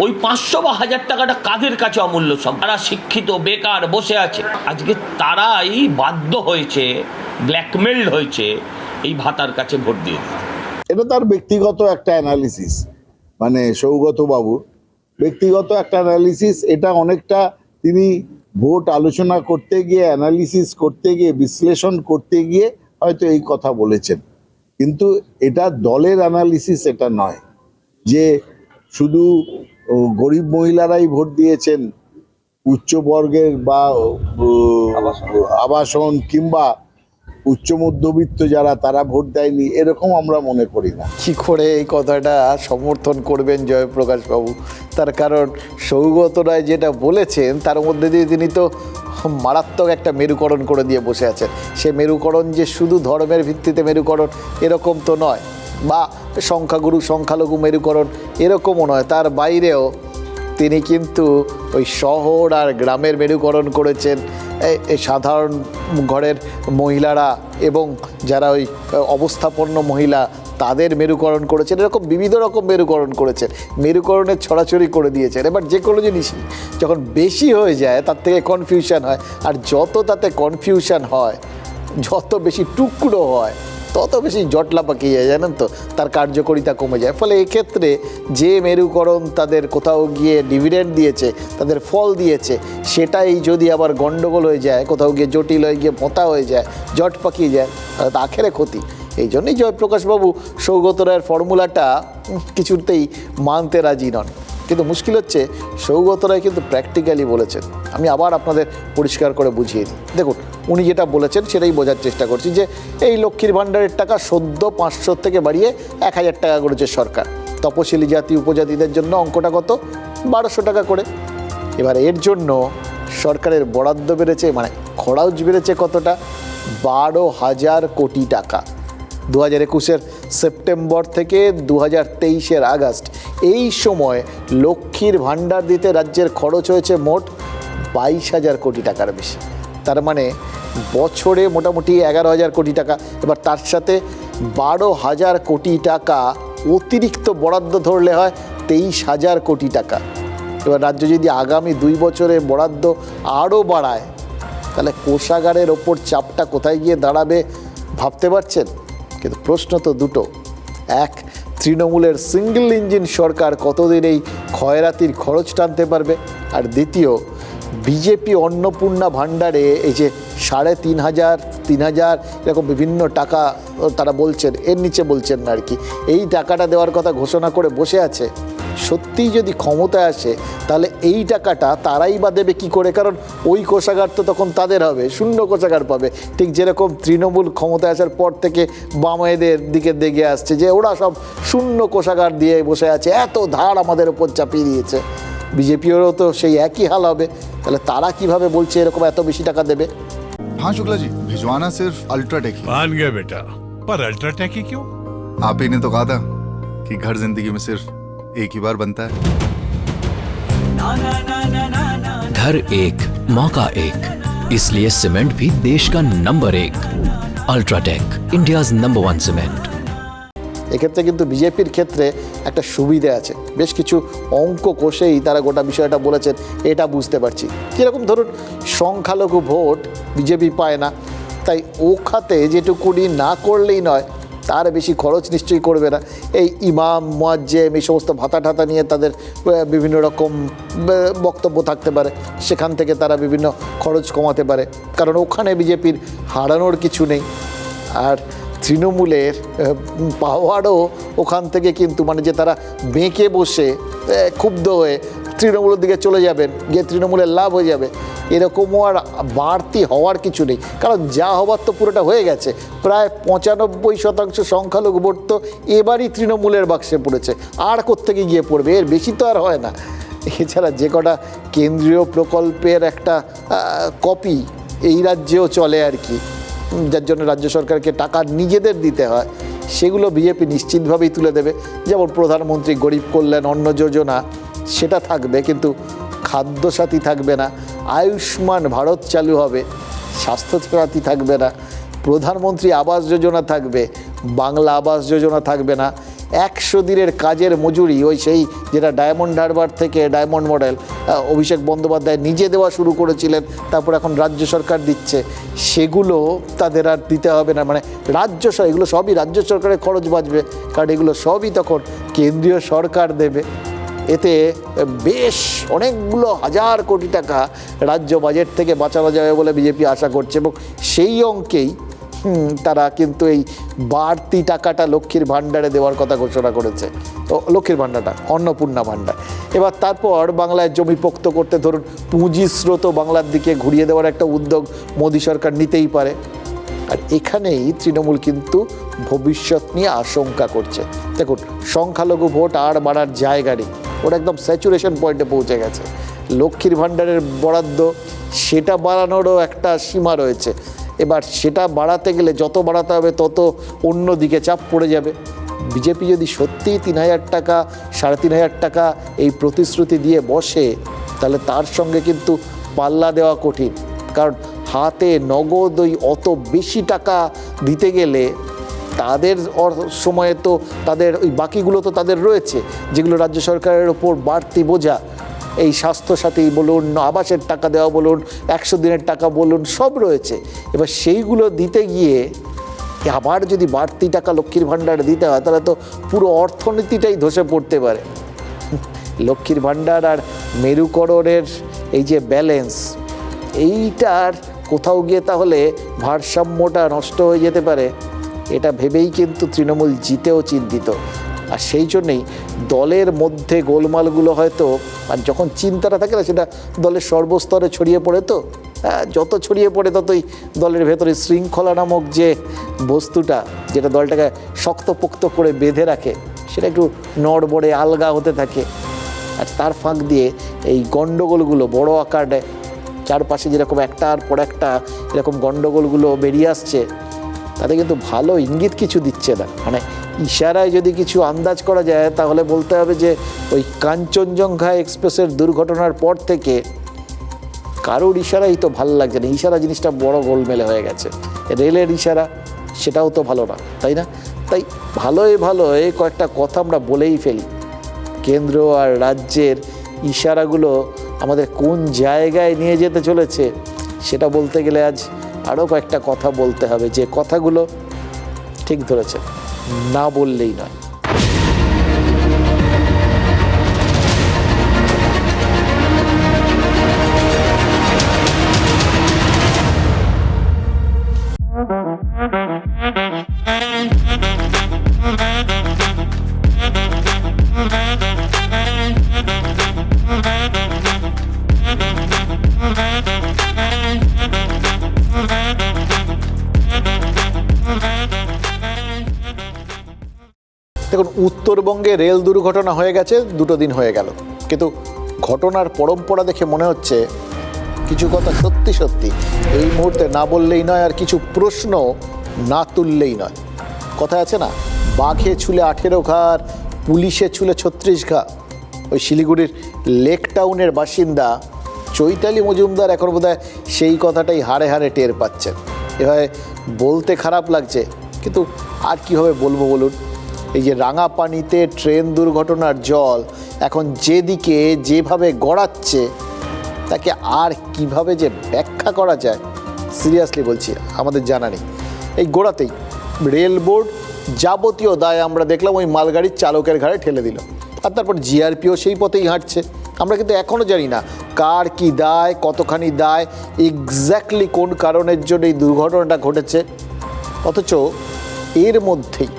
ওই 500 বা 1000 টাকাটা কাদের কাছে অমূল্য সম্পদ? তারা শিক্ষিত বেকার বসে আছে, আজকে তারাই বাধ্য হয়েছে, ব্ল্যাকমেইলড হয়েছে এই ভাতার কাছে ভোট দিয়ে। এটা তার ব্যক্তিগত একটা অ্যানালিসিস, মানে সৌগত বাবুর ব্যক্তিগত একটা অ্যানালিসিস। এটা অনেকটা তিনি ভোট আলোচনা করতে গিয়ে, অ্যানালিসিস করতে গিয়ে, বিশ্লেষণ করতে গিয়ে হয়তো এই কথা বলেছেন, কিন্তু এটা দলের অ্যানালিসিস এটা নয় যে শুধু গরিব মহিলারাই ভোট দিয়েছেন, উচ্চবর্গের বা আবাসন কিংবা উচ্চ মধ্যবিত্ত যারা তারা ভোট দেয়নি, এরকম আমরা মনে করি না। কি করে এই কথাটা সমর্থন করবেন জয়প্রকাশ বাবু? তার কারণ সৌগত রায় যেটা বলেছেন তার মধ্যে দিয়ে তিনি তো মারাত্মক একটা মেরুকরণ করে দিয়ে বসে আছেন। সে মেরুকরণ যে শুধু ধর্মের ভিত্তিতে মেরুকরণ এরকম তো নয়, বা সংখ্যাগুরু সংখ্যালঘু মেরুকরণ এরকমও নয়, তার বাইরেও তিনি কিন্তু ওই শহর আর গ্রামের মেরুকরণ করেছেন। এই সাধারণ ঘরের মহিলারা এবং যারা ওই অবস্থাপন্ন মহিলা তাদের মেরুকরণ করেছেন, এরকম বিবিধ রকম মেরুকরণ করেছেন, মেরুকরণের ছড়াছড়ি করে দিয়েছেন। এবার যে কোনো জিনিসই যখন বেশি হয়ে যায় তার থেকে কনফিউশন হয়, আর যত তাতে কনফিউশন হয়, যত বেশি টুকরো হয়, তত বেশি জটলা পাকিয়ে যায়, জানেন তো, তার কার্যকারিতা কমে যায়। ফলে এক্ষেত্রে যে মেরুকরণ তাদের কোথাও গিয়ে ডিভিডেন্ড দিয়েছে, তাদের ফল দিয়েছে, সেটাই যদি আবার গণ্ডগোল হয়ে যায়, কোথাও গিয়ে জটিল হয়ে গিয়ে ভোঁতা হয়ে যায়, জট পাকিয়ে যায়, তা আখেরে ক্ষতি। এই জন্যই জয়প্রকাশবাবু সৌগত রায়ের ফর্মুলাটা কিছুতেই মানতে রাজি নন। কিন্তু মুশকিল হচ্ছে সৌগত রায় কিন্তু প্র্যাকটিক্যালি বলেছেন। আমি আবার আপনাদের পরিষ্কার করে বুঝিয়ে দিই। দেখুন, উনি যেটা বলেছেন সেটাই বোঝার চেষ্টা করছি, যে এই লক্ষ্মীর ভাণ্ডারের টাকা সদ্য 500 থেকে বাড়িয়ে 1000 টাকা করেছে সরকার। তপশিলি জাতি উপজাতিদের জন্য অঙ্কটা কত? 1200 টাকা করে। এবার এর জন্য সরকারের বরাদ্দ বেড়েছে, মানে খরচ বেড়েছে কতটা? 12,000 কোটি টাকা। 2021-এর সেপ্টেম্বর থেকে 2023-এর আগস্ট, এই সময় লক্ষ্মীর ভাণ্ডার দিতে রাজ্যের খরচ হয়েছে মোট 22,000 কোটি টাকার বেশি। তার মানে বছরে মোটামুটি 11,000 কোটি টাকা। এবার তার সাথে 12,000 কোটি টাকা অতিরিক্ত বরাদ্দ ধরলে হয় 23,000 কোটি টাকা। এবার রাজ্য যদি আগামী 2 বছরে বরাদ্দ আরও বাড়ায়, তাহলে কোষাগারের ওপর চাপটা কোথায় গিয়ে দাঁড়াবে ভাবতে পারছেন? কিন্তু প্রশ্ন তো দুটো। এক, তৃণমূলের সিঙ্গেল ইঞ্জিন সরকার কতদিন এই ক্ষয়রাতির খরচ টানতে পারবে? আর দ্বিতীয়, বিজেপি অন্নপূর্ণা ভাণ্ডারে এই যে 3,500, 3,000 এরকম বিভিন্ন টাকা তারা বলছেন, এর নিচে বলছেন না আর কি, এই টাকাটা দেওয়ার কথা ঘোষণা করে বসে আছে। সত্যিই যদি ক্ষমতায় আসে তাহলে এই টাকাটা তারাই বা দেবে কী করে? কারণ ওই কোষাগার তো তখন তাদের হবে, শূন্য কোষাগার পাবে। ঠিক যেরকম তৃণমূল ক্ষমতায় আসার পর থেকে বামেদের দিকে দেখে আসছে যে ওরা সব শূন্য কোষাগার দিয়ে বসে আছে, এত ধার আমাদের ওপর চাপিয়ে দিয়েছে। বিজেপিরও তো সেই একই হাল হবে। তাহলে তারা কিভাবে বলছে এরকম এত বেশি টাকা দেবে? हाँ शुक्ला जी, भिजवाना सिर्फ अल्ट्राटेक ही। मान गए बेटा, पर अल्ट्राटेक ही क्यों? आप ही ने तो कहा था कि घर जिंदगी में सिर्फ एक ही बार बनता है। घर एक मौका एक, इसलिए सीमेंट भी देश का number 1। UltraTech, India's number 1 cement. এক্ষেত্রে কিন্তু বিজেপির ক্ষেত্রে একটা সুবিধে আছে, বেশ কিছু অঙ্ক কষেই তারা গোটা বিষয়টা বলেছেন, এটা বুঝতে পারছি। কীরকম, ধরুন সংখ্যালঘু ভোট বিজেপি পায় না, তাই ও খাতে যেটুকুনি না করলেই নয়, তার বেশি খরচ নিশ্চয়ই করবে না। এই ইমাম মুয়াজ্জেম এই সমস্ত ভাতা ঠাতা নিয়ে তাদের বিভিন্ন রকম বক্তব্য থাকতে পারে, সেখান থেকে তারা বিভিন্ন খরচ কমাতে পারে, কারণ ওখানে বিজেপির হারানোর কিছু নেই। আর তৃণমূলের পাওয়ারও ওখান থেকে কিন্তু, মানে যে তারা বেঁকে বসে ক্ষুব্ধ হয়ে তৃণমূলের দিকে চলে যাবেন, গিয়ে তৃণমূলের লাভ হয়ে যাবে, এরকমও আর বাড়তি হওয়ার কিছু নেই। কারণ যা হওয়ার তো পুরোটা হয়ে গেছে। প্রায় 95% সংখ্যালঘু ভোট তো এবারই তৃণমূলের বাক্সে পড়েছে, আর কোত্থেকে গিয়ে পড়বে? এর বেশি তো আর হয় না। এছাড়া যে কটা কেন্দ্রীয় প্রকল্পের একটা কপি এই রাজ্যেও চলে আর কি, যার জন্য রাজ্য সরকারকে টাকা নিজেদের দিতে হয়, সেগুলো বিজেপি নিশ্চিতভাবেই তুলে দেবে। যেমন প্রধানমন্ত্রী গরিব কল্যাণ অন্ন যোজনা, সেটা থাকবে, কিন্তু খাদ্যসাথী থাকবে না। আয়ুষ্মান ভারত চালু হবে, স্বাস্থ্যসাথী থাকবে না। প্রধানমন্ত্রী আবাস যোজনা থাকবে, বাংলা আবাস যোজনা থাকবে না। 100 দিনের কাজের মজুরি, ওই সেই যেটা ডায়মন্ড হারবার থেকে ডায়মন্ড মডেল অভিষেক বন্দ্যোপাধ্যায় নিজে দেওয়া শুরু করেছিলেন, তারপর এখন রাজ্য সরকার দিচ্ছে, সেগুলো তাদের আর দিতে হবে না। মানে এগুলো সবই রাজ্য সরকারের খরচ বাঁচবে, কারণ এগুলো সবই তখন কেন্দ্রীয় সরকার দেবে। এতে বেশ অনেকগুলো হাজার কোটি টাকা রাজ্য বাজেট থেকে বাঁচানো যাবে বলে বিজেপি আশা করছে, এবং সেই অঙ্কেই তারা কিন্তু এই বাড়তি টাকাটা লক্ষ্মীর ভাণ্ডারে দেওয়ার কথা ঘোষণা করেছে। তো লক্ষ্মীর ভাণ্ডারটা অন্নপূর্ণা ভাণ্ডার। এবার তারপর বাংলায় জমি পোক্ত করতে ধরুন পুঁজি স্রোত বাংলার দিকে ঘুরিয়ে দেওয়ার একটা উদ্যোগ মোদী সরকার নিতেই পারে। আর এখানেই তৃণমূল কিন্তু ভবিষ্যৎ নিয়ে আশঙ্কা করছে। দেখুন, সংখ্যালঘু ভোট আর বাড়ার জায়গা নেই, ওরা একদম স্যাচুরেশন পয়েন্টে পৌঁছে গেছে। লক্ষ্মীর ভাণ্ডারের বরাদ্দ সেটা বাড়ানোরও একটা সীমা রয়েছে। এবার সেটা বাড়াতে গেলে যত বাড়াতে হবে তত অন্য দিকে চাপ পড়ে যাবে। বিজেপি যদি সত্যিই 3,000 টাকা 3,500 টাকা এই প্রতিশ্রুতি দিয়ে বসে, তাহলে তার সঙ্গে কিন্তু পাল্লা দেওয়া কঠিন, কারণ হাতে নগদ ওই অত বেশি টাকা দিতে গেলে তাদের সময়ে তো তাদের ওই বাকিগুলো তো তাদের রয়েছে, যেগুলো রাজ্য সরকারের ওপর বাড়তি বোঝা, এই স্বাস্থ্যসাথী বলুন, আবাসের টাকা দেওয়া বলুন, 100 দিনের টাকা বলুন, সব রয়েছে। এবার সেইগুলো দিতে গিয়ে আবার যদি বাড়তি টাকা লক্ষ্মীর ভাণ্ডারে দিতে হয়, তাহলে তো পুরো অর্থনীতিটাই ধসে পড়তে পারে। লক্ষ্মীর ভাণ্ডার আর মেরুকরণের এই যে ব্যালেন্স, এইটার কোথাও গিয়ে তাহলে ভারসাম্যটা নষ্ট হয়ে যেতে পারে, এটা ভেবেই কিন্তু তৃণমূল জিতেও চিন্তিত। আর সেই জন্যেই দলের মধ্যে গোলমালগুলো হয়তো, আর যখন চিন্তাটা থাকে না, সেটা দলের সর্বস্তরে ছড়িয়ে পড়ে, তো যত ছড়িয়ে পড়ে ততই দলের ভেতরে শৃঙ্খলা নামক যে বস্তুটা, যেটা দলটাকে শক্তপোক্ত করে বেঁধে রাখে, সেটা একটু নড়বড়ে আলগা হতে থাকে। আর তার ফাঁক দিয়ে এই গণ্ডগোলগুলো বড় আকার নেয়, চারপাশে যেরকম একটার পর একটা এরকম গণ্ডগোলগুলো বেরিয়ে আসছে, তাতে কিন্তু ভালো ইঙ্গিত কিছু দিচ্ছে না। মানে ইশারায় যদি কিছু আন্দাজ করা যায়, তাহলে বলতে হবে যে ওই কাঞ্চনজঙ্ঘা এক্সপ্রেসের দুর্ঘটনার পর থেকে কারোর ইশারাই তো ভালো লাগছে না। ইশারা জিনিসটা বড় গোলমেলে হয়ে গেছে। রেলের ইশারা, সেটাও তো ভালো না, তাই না? তাই ভালোই কয়েকটা কথা আমরা বলেই ফেলি। কেন্দ্র আর রাজ্যের ইশারাগুলো আমাদের কোন জায়গায় নিয়ে যেতে চলেছে, সেটা বলতে গেলে আজ আরও কয়েকটা কথা বলতে হবে, যে কথাগুলো ঠিক ধরেছে, না বললেই নয়। দেখুন, উত্তরবঙ্গে রেল দুর্ঘটনা হয়ে গেছে, 2 দিন হয়ে গেল, কিন্তু ঘটনার পরম্পরা দেখে মনে হচ্ছে কিছু কথা সত্যি সত্যি এই মুহূর্তে না বললেই নয়, আর কিছু প্রশ্ন না তুললেই নয়। কথা আছে না, বাঘে ছুলে 18 ঘা, পুলিশে ছুলে 36 ঘা। ওই শিলিগুড়ির লেক টাউনের বাসিন্দা চৈতালি মজুমদার এখন বোধহয় সেই কথাটাই হাড়ে হাড়ে টের পাচ্ছেন। এভাবে বলতে খারাপ লাগছে, কিন্তু আর কীভাবে বলবো বলুন। এই যে রাঙাপানিতে ট্রেন দুর্ঘটনার জল এখন যেদিকে যেভাবে গড়াচ্ছে, তাকে আর কিভাবে যে ব্যাখ্যা করা যায়, সিরিয়াসলি বলছি, আমাদের জানা নেই। এই গোড়াতেই রেল বোর্ড যাবতীয় দায় আমরা দেখলাম ওই মালগাড়ির চালকের ঘাড়ে ঠেলে দিল, আর তারপর জিআরপিও সেই পথেই হাঁটছে। আমরা কিন্তু এখনও জানি না কার কি দায়, কতখানি দায়, এক্স্যাক্টলি কোন কারণের জন্য এই দুর্ঘটনাটা ঘটেছে। অথচ এর মধ্যেই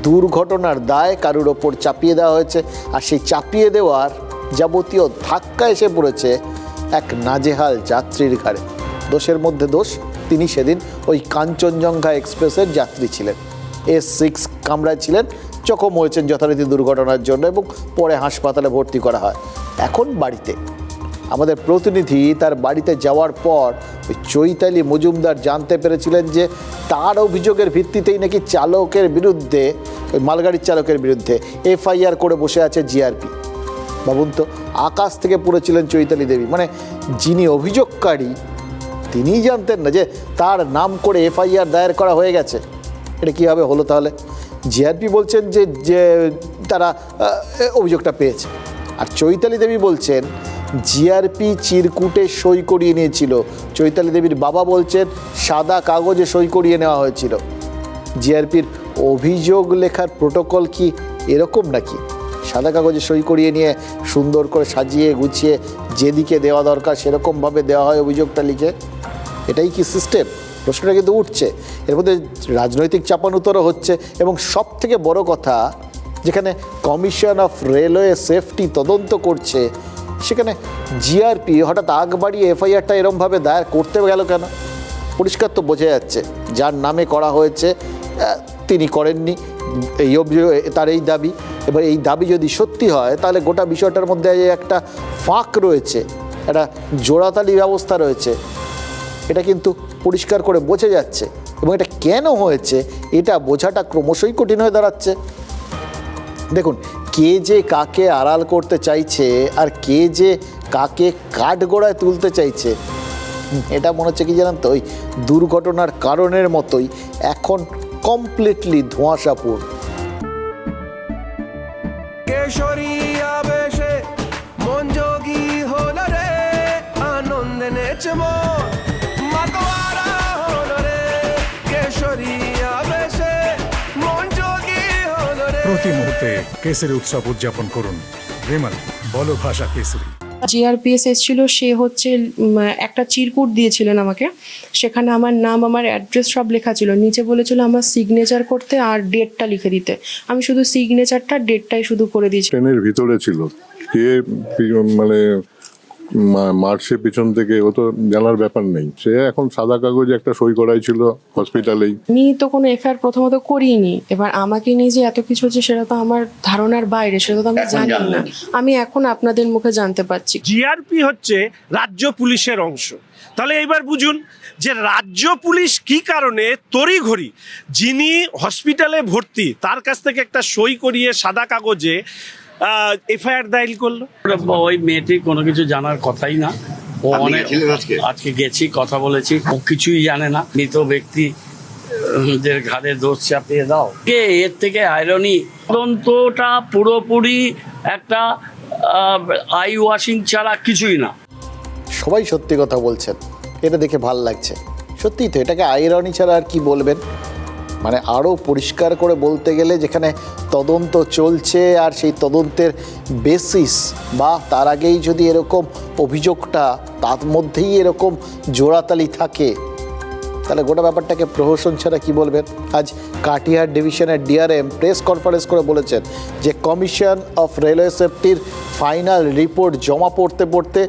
দুর্ঘটনার দায় কারুর ওপর চাপিয়ে দেওয়া হয়েছে, আর সেই চাপিয়ে দেওয়ার যাবতীয় ধাক্কা এসে পড়েছে এক নাজেহাল যাত্রীর ঘাড়ে। দোষের মধ্যে দোষ, তিনি সেদিন ওই কাঞ্চনজঙ্ঘা এক্সপ্রেসের যাত্রী ছিলেন, S6 কামরায় ছিলেন, জখম হয়েছেন যথারীতি দুর্ঘটনার জন্য, এবং পরে হাসপাতালে ভর্তি করা হয়। এখন বাড়িতে আমাদের প্রতিনিধি তার বাড়িতে যাওয়ার পর ওই চৈতালি মজুমদার জানতে পেরেছিলেন যে তার অভিযোগের ভিত্তিতেই নাকি চালকের বিরুদ্ধে, ওই মালগাড়ির চালকের বিরুদ্ধে FIR করে বসে আছে জিআরপি। ভাবুন তো, আকাশ থেকে পড়েছিলেন চৈতালি দেবী। মানে যিনি অভিযোগকারী তিনিই জানতেন না যে তার নাম করে FIR দায়ের করা হয়ে গেছে। এটা কীভাবে হলো তাহলে? জিআরপি বলছেন যে যে তারা অভিযোগটা পেয়েছে, আর চৈতালি দেবী বলছেন জিআরপি চিরকুটে সই করিয়ে নিয়েছিল। চৈতালি দেবীর বাবা বলছেন সাদা কাগজে সই করিয়ে নেওয়া হয়েছিল। জিআরপির অভিযোগ লেখার প্রোটোকল কি এরকম নাকি? সাদা কাগজে সই করিয়ে নিয়ে সুন্দর করে সাজিয়ে গুছিয়ে যেদিকে দেওয়া দরকার সেরকমভাবে দেওয়া হয় অভিযোগটা লিখে? এটাই কি সিস্টেম? প্রশ্নটা কিন্তু উঠছে। এর মধ্যে রাজনৈতিক চাপানুতরও হচ্ছে, এবং সব থেকে বড় কথা, যেখানে কমিশন অফ রেলওয়ে সেফটি তদন্ত করছে সেখানে জিআরপি হঠাৎ আগ বাড়িয়ে এফআইআরটা এরমভাবে দায়ের করতে গেল কেন? পরিষ্কার তো বোঝা যাচ্ছে যার নামে করা হয়েছে তিনি করেননি, এই অভিযোগ, তার এই দাবি। এবার এই দাবি যদি সত্যি হয় তাহলে গোটা বিষয়টার মধ্যে একটা ফাঁক রয়েছে, একটা জোড়াতালি ব্যবস্থা রয়েছে, এটা কিন্তু পরিষ্কার করে বোঝা যাচ্ছে। এবং এটা কেন হয়েছে এটা বোঝাটা ক্রমশই কঠিন হয়ে দাঁড়াচ্ছে। দেখুন, কে যে কাকে আড়াল করতে চাইছে আর কে যে কাকে কাঠগোড়ায় তুলতে চাইছে, এটা মনে হচ্ছে কি জানেন তো, ওই দুর্ঘটনার কারণের মতোই এখন কমপ্লিটলি ধোঁয়াশাপূর্ণ। কেশরী আবেশে মন যোগী হল রে, আনন্দে নেচে মন মাতোয়ারা হল রে, কেশরী আবেশে মন যোগী হল রে। প্রতি মুহূর্তে কেসরি উৎসব উদযাপন করুন। বিমল, বলো ভাষা কেসরি। জিআরপিএস এসেছিল, সে হচ্ছে একটা চিরকুট দিয়েছিলেন আমাকে, সেখানে আমার নাম, আমার অ্যাড্রেস সব লেখা ছিল, নিচে বলেছিল আমার সিগনেচার করতে আর ডেটটা লিখে দিতে। আমি শুধু সিগনেচারটা, ডেটটাই শুধু করে দিয়েছি। ট্রেনের ভিতরে ছিল, কে মানে মার্চে পিছন থেকে, ও তো জানার ব্যাপার নেই। সে এখন সাদা কাগজে একটা সই করাই ছিল হসপিটালেই। আমি তো কোনো এফআইআর প্রথমত করিনি, এবার আমাকে নিয়ে যে এত কিছু হচ্ছে সেটা তো আমার ধারণার বাইরে, সেটা তো আমি জানি না। আমি এখন আপনাদের মুখে জানতে পারছি। জিআরপি হচ্ছে রাজ্য পুলিশের অংশ। তাহলে এইবার বুঝুন যে রাজ্য পুলিশ কি কারণে তড়িঘড়ি যিনি হসপিটালে ভর্তি তার কাছ থেকে একটা সই করিয়ে সাদা কাগজে এফআইআর দায়ের করলো। ওই মেয়েটি কোনো কিছু জানার কথাই না। ও অনেক আজকে গেছি, কথা বলেছি, ও কিছুই জানে না। মৃত ব্যক্তিদের ঘাড়ে দোষ চাপিয়ে দাও, কে এর থেকে আইরনি। তদন্তটা পুরোপুরি একটা আই ওয়াশিং ছাড়া কিছুই না। সবাই সত্যি কথা বলছেন, এটা দেখে ভাল লাগছে। সত্যিই তো, এটাকে আইরনি ছাড়া আর কি বলবেন? মানে আরও পরিষ্কার করে বলতে গেলে, যেখানে তদন্ত চলছে আর সেই তদন্তের বেসিস বা তার আগেই যদি এরকম অভিযোগটা, তার মধ্যেই এরকম জোড়াতালি থাকে, তাহলে গোটা ব্যাপারটাকে প্রহসন ছাড়া কি বলবেন? আজ কাটিহার ডিভিশনের ডিআরএম প্রেস কনফারেন্স করে বলেছেন যে কমিশন অফ রেলওয়ে সেফটির ফাইনাল রিপোর্ট জমা পড়তে পড়তে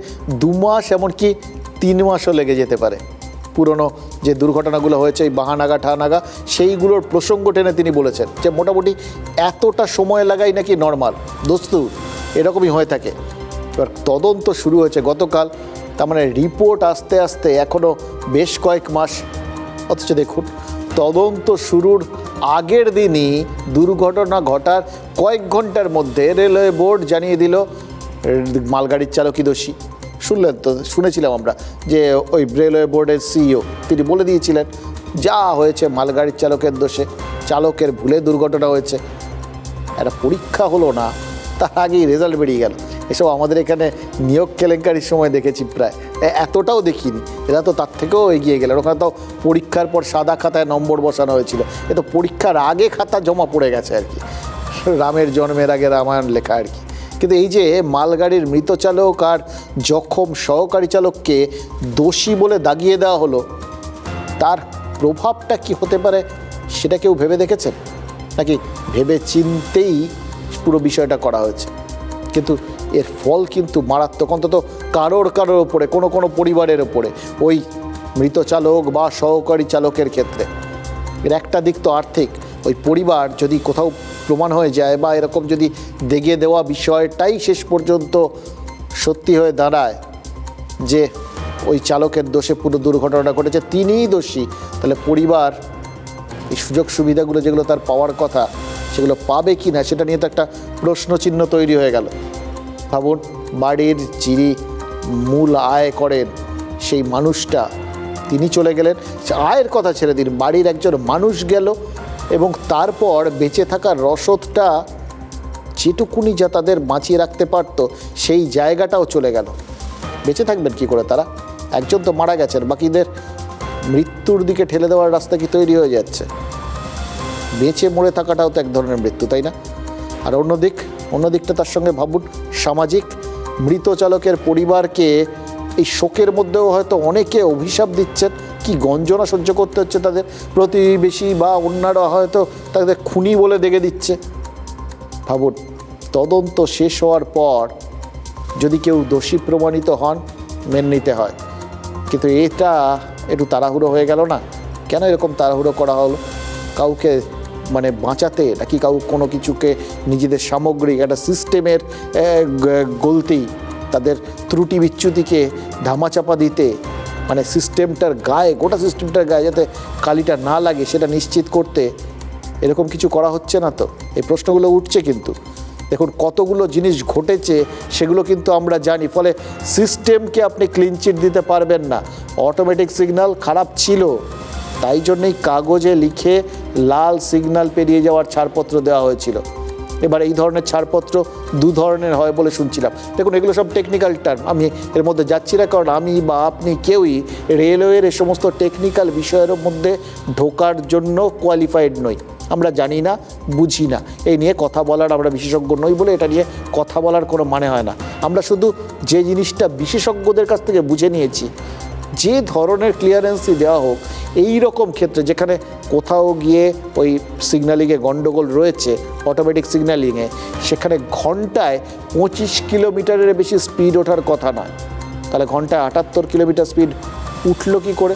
2 মাস, এমনকি 3 মাসও লেগে যেতে পারে। পুরনো যে দুর্ঘটনাগুলো হয়েছে এই বাহানাগা ঠানাগা, সেইগুলোর প্রসঙ্গ টেনে তিনি বলেছেন যে মোটামুটি এতটা সময় লাগাই নাকি নর্মাল, দস্তুর এরকমই হয়ে থাকে। এবার তদন্ত শুরু হয়েছে গতকাল, তার মানে রিপোর্ট আসতে আসতে এখনও বেশ কয়েক মাস। অথচ দেখুন, তদন্ত শুরুর আগের দিনই দুর্ঘটনা ঘটার কয়েক ঘন্টার মধ্যে রেলওয়ে বোর্ড জানিয়ে দিল মালগাড়ির চালকই দোষী। শুনলেন তো, শুনেছিলাম আমরা যে ওই রেলওয়ে বোর্ডের সিইও তিনি বলে দিয়েছিলেন যা হয়েছে মালগাড়ির চালকের দোষে, চালকের ভুলে দুর্ঘটনা হয়েছে। একটা পরীক্ষা হলো না, তার আগেই রেজাল্ট বেরিয়ে গেল। এসব আমাদের এখানে নিয়োগ কেলেঙ্কারির সময় দেখেছি, প্রায় এতটাও দেখিনি। এরা তো তার থেকেও এগিয়ে গেল। ওখানে তো পরীক্ষার পর সাদা খাতায় নম্বর বসানো হয়েছিল, এ তো পরীক্ষার আগে খাতা জমা পড়ে গেছে আর কি, রামের জন্মের আগে রামায়ণ লেখা আর কি। কিন্তু এই যে মালগাড়ির মৃত চালক আর জখম সহকারী চালককে দোষী বলে দাগিয়ে দেওয়া হলো, তার প্রভাবটা কি হতে পারে সেটা কেউ ভেবে দেখেছেন? নাকি ভেবে চিন্তেই পুরো বিষয়টা করা হয়েছে? কিন্তু এর ফল কিন্তু মারাত্মক, অন্তত কারোর ওপরে, কোনো পরিবারের ওপরে, ওই মৃত চালক বা সহকারী চালকের ক্ষেত্রে। এর একটা দিক তো আর্থিক, ওই পরিবার যদি কোথাও প্রমাণ হয়ে যায় বা এরকম যদি দেখিয়ে দেওয়া বিষয়টাই শেষ পর্যন্ত সত্যি হয়ে দাঁড়ায় যে ওই চালকের দোষে পুরো দুর্ঘটনাটা ঘটেছে, তিনিই দোষী, তাহলে পরিবার এই সুযোগ সুবিধাগুলো যেগুলো তার পাওয়ার কথা সেগুলো পাবে কি না সেটা নিয়ে তো একটা প্রশ্নচিহ্ন তৈরি হয়ে গেল। ভাবুন, বাড়ির যিনি মূল আয় করেন সেই মানুষটা তিনি চলে গেলেন। আয়ের কথা ছেড়ে দিন, বাড়ির একজন মানুষ গেল, এবং তারপর বেঁচে থাকার রসদটা যেটুকুনি যা তাদের বাঁচিয়ে রাখতে পারতো সেই জায়গাটাও চলে গেল। বেঁচে থাকবেন কি করে তারা? একজন তো মারা গেছেন, বাকিদের মৃত্যুর দিকে ঠেলে দেওয়ার রাস্তা কি তৈরি হয়ে যাচ্ছে? বেঁচে মরে থাকাটাও তো এক ধরনের মৃত্যু, তাই না? আর অন্যদিকটা তার সঙ্গে ভাবুন, সামাজিক মৃত চালকের পরিবারকে এই শোকের মধ্যেও হয়তো অনেকে অভিশাপ দিচ্ছেন, কি গঞ্জনা সহ্য করতে হচ্ছে তাদের। প্রতিবেশী বা অন্যরা হয়তো তাদের খুনি বলে দেখে দিচ্ছে। ভাবুন, তদন্ত শেষ হওয়ার পর যদি কেউ দোষী প্রমাণিত হন, মেনে নিতে হয়, কিন্তু এটা একটু তাড়াহুড়ো হয়ে গেল না? কেন এরকম তাড়াহুড়ো করা হলো? কাউকে মানে বাঁচাতে, নাকি কোনো কিছুকে নিজেদের সামগ্রিক একটা সিস্টেমের গলতি, তাদের ত্রুটি বিচ্যুতিকে ধামাচাপা দিতে, মানে সিস্টেমটার গায়ে, গোটা সিস্টেমটার গায়ে যাতে কালিটা না লাগে সেটা নিশ্চিত করতে এরকম কিছু করা হচ্ছে না তো? এই প্রশ্নগুলো উঠছে। কিন্তু দেখুন কতগুলো জিনিস ঘটেছে সেগুলো কিন্তু আমরা জানি, ফলে সিস্টেমকে আপনি ক্লিন চিট দিতে পারবেন না। অটোমেটিক সিগন্যাল খারাপ ছিল, তাই জন্যই কাগজে লিখে লাল সিগন্যাল পেরিয়ে যাওয়ার ছাড়পত্র দেওয়া হয়েছিল। এবার এই ধরনের ছাড়পত্র দু ধরনের হয় বলে শুনছিলাম। দেখুন এগুলো সব টেকনিক্যাল টার্ম, আমি এর মধ্যে যাচ্ছি না, কারণ আমি বা আপনি কেউই রেলওয়ের এ সমস্ত টেকনিক্যাল বিষয়ের মধ্যে ঢোকার জন্য কোয়ালিফাইড নই। আমরা জানি না, বুঝি না, এই নিয়ে কথা বলার আমরা বিশেষজ্ঞ নই বলে এটা নিয়ে কথা বলার কোনো মানে হয় না। আমরা শুধু যে জিনিসটা বিশেষজ্ঞদের কাছ থেকে বুঝে নিয়েছি, যে ধরনের ক্লিয়ারেন্সই দেওয়া হোক, এই রকম ক্ষেত্রে যেখানে কোথাও গিয়ে ওই সিগন্যালিংয়ে গণ্ডগোল রয়েছে, অটোমেটিক সিগন্যালিংয়ে, সেখানে ঘন্টায় 25 কিলোমিটারের বেশি স্পিড ওঠার কথা নয়। তাহলে ঘন্টায় 78 কিলোমিটার স্পিড উঠলো কি করে?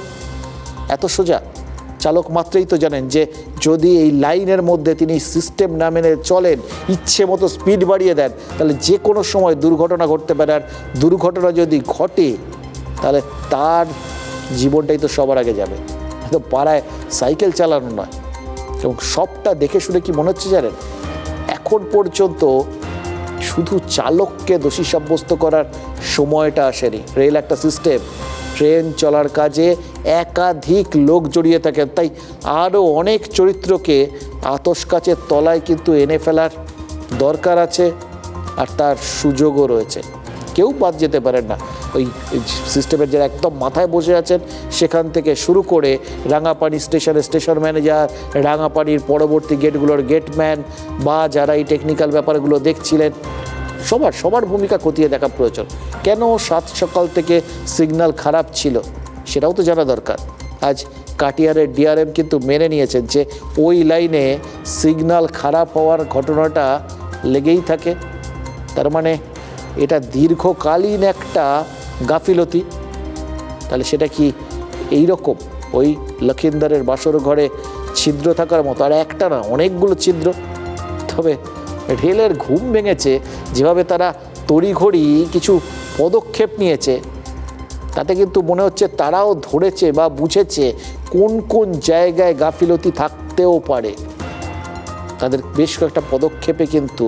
এত সোজা? চালক মাত্রই তো জানেন যে যদি এই লাইনের মধ্যে তিনি সিস্টেম না মেনে চলেন, ইচ্ছে মতো স্পিড বাড়িয়ে দেন, তাহলে যে কোনো সময় দুর্ঘটনা ঘটতে পারে। আর দুর্ঘটনা যদি ঘটে তাহলে তার জীবনটাই তো সবার আগে যাবে। তো পাড়ায় সাইকেল চালানো নয়। এবং সবটা দেখে শুনে কি মনে হচ্ছে জানেন, এখন পর্যন্ত শুধু চালককে দোষী সাব্যস্ত করার সময়টা আসেনি। রেল একটা সিস্টেম, ট্রেন চলার কাজে একাধিক লোক জড়িয়ে থাকেন, তাই আরও অনেক চরিত্রকে আতশ কাচের তলায় কিন্তু এনে ফেলার দরকার আছে, আর তার সুযোগও রয়েছে। কেউ বাদ যেতে পারেন না। ওই সিস্টেমের যারা একদম মাথায় বসে আছেন, সেখান থেকে শুরু করে রাঙাপানি স্টেশনের স্টেশন ম্যানেজার, রাঙাপানির পরবর্তী গেটগুলোর গেটম্যান, বা যারা এই টেকনিক্যাল ব্যাপারগুলো দেখছিলেন, সবার ভূমিকা খতিয়ে দেখা প্রয়োজন। কেন সকাল থেকে সিগন্যাল খারাপ ছিল সেটাও তো জানা দরকার। আজ কাটিয়ারের ডিআরএম কিন্তু মেনে নিয়েছেন যে ওই লাইনে সিগন্যাল খারাপ হওয়ার ঘটনাটা লেগেই থাকে। তার মানে এটা দীর্ঘকালীন একটা গাফিলতি। তাহলে সেটা কি এই রকম ওই লখিন্দরের বাসর ঘরে ছিদ্র থাকার মতো? আর একটা না, অনেকগুলো ছিদ্র। তবে রেলের ঘুম ভেঙেছে যেভাবে তারা তড়িঘড়ি কিছু পদক্ষেপ নিয়েছে, তাতে কিন্তু মনে হচ্ছে তারাও ধরেছে বা বুঝেছে কোন কোন জায়গায় গাফিলতি থাকতেও পারে। তাদের বেশ কয়েকটা পদক্ষেপে কিন্তু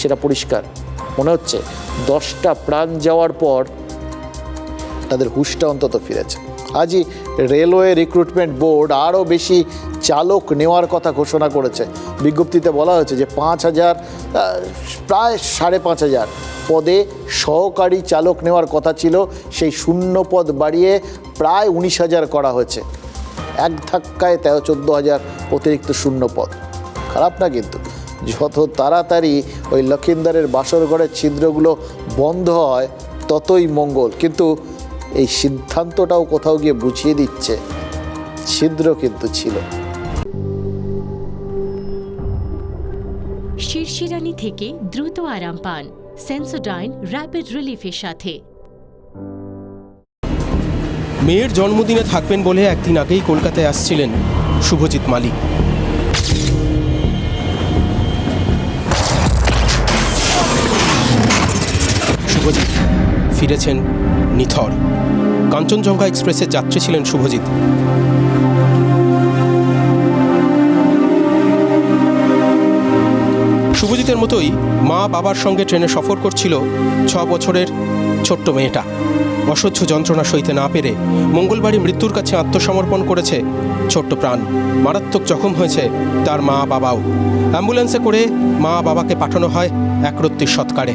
সেটা পরিষ্কার মনে হচ্ছে। 10টা প্রাণ যাওয়ার পর তাদের হুঁশটা অন্তত ফিরেছে। আজই রেলওয়ে রিক্রুটমেন্ট বোর্ড আরও বেশি চালক নেওয়ার কথা ঘোষণা করেছে। বিজ্ঞপ্তিতে বলা হয়েছে যে 5,000 প্রায় 5,500 পদে সহকারী চালক নেওয়ার কথা ছিল, সেই শূন্য পদ বাড়িয়ে প্রায় 19,000 করা হয়েছে। এক ধাক্কায় 14,000 অতিরিক্ত শূন্য পদ। খারাপ না, কিন্তু যত তাড়াতাড়ি ওই লখিন্দরের বাসর ঘরের ছিদ্রগুলো বন্ধ হয় ততই মঙ্গল। কিন্তু এই সিদ্ধান্তটাও কোথাও গিয়ে বুঝিয়ে দিচ্ছে ছিদ্র কিন্তু ছিল। শিরশিরানি থেকে দ্রুত আরাম পান সেন্সোডাইন র্যাপিড রিলিফের সাথে। মেয়ের জন্মদিনে থাকবেন বলে একদিন আগেই কলকাতায় আসছিলেন শুভজিৎ মালিক। শুভজিৎ ফিরেছেন নিথর। কাঞ্চনজঙ্ঘা এক্সপ্রেসের যাত্রী ছিলেন শুভজিৎ। শুভজিতের মতোই মা বাবার সঙ্গে ট্রেনে সফর করছিল 6 বছরের ছোট্ট মেয়েটা। অসহ্য যন্ত্রণা সইতে না পেরে মঙ্গলবারই মৃত্যুর কাছে আত্মসমর্পণ করেছে ছোট্ট প্রাণ। মারাত্মক জখম হয়েছে তার মা বাবাও। অ্যাম্বুলেন্সে করে মা বাবাকে পাঠানো হয় একরত্তির সৎকারে।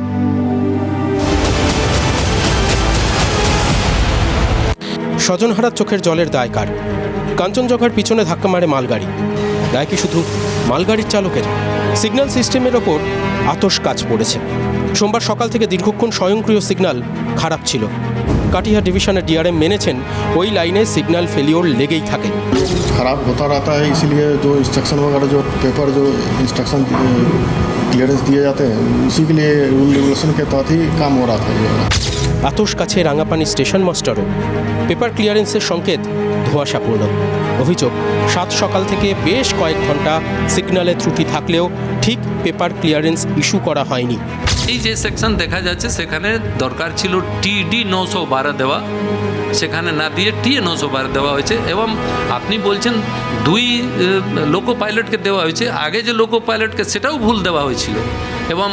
স্বজনহারার চোখের জলের দায় কার? কাঞ্চনজঙ্ঘার পিছনে ধাক্কা মারে মালগাড়ি। দায় কি শুধু মালগাড়ির চালকের? সিগন্যাল সিস্টেমের ওপর আতশ কাজ পড়েছে। সোমবার সকাল থেকে দীর্ঘক্ষণ স্বয়ংক্রিয় সিগন্যাল খারাপ ছিল। কাটিহার ডিভিশনের ডিআরএম মেনেছেন ওই লাইনে সিগন্যাল ফেলিওর লেগেই থাকে। खराब होता रहता है, इसलिए जो इंस्ट्रक्शन वगैरह जो पेपर जो इंस्ट्रक्शन क्लियरेंस दिए जाते हैं उसी के लिए रूल रेगुलेशन के तहत ही काम हो रहा था ये। আতশ কাছে রাঙাপানি স্টেশন মাস্টারও। পেপার ক্লিয়ারেন্সের সংকেত ধোঁয়াশাপূর্ণ। অভিযোগ, 7 সকাল থেকে বেশ কয়েক ঘন্টা সিগন্যালে ত্রুটি থাকলেও ঠিক পেপার ক্লিয়ারেন্স ইস্যু করা হয়নি। এই যে সেকশন দেখা যাচ্ছে সেখানে দরকার ছিল টিডি 912 দেওয়া, সেখানে না দিয়ে টিএ 912 দেওয়া হয়েছে। এবং আপনি বলছেন 2 লোকো পাইলটকে দেওয়া হয়েছে, আগে যে লোকো পাইলটকে সেটাও ভুল দেওয়া হয়েছিল এবং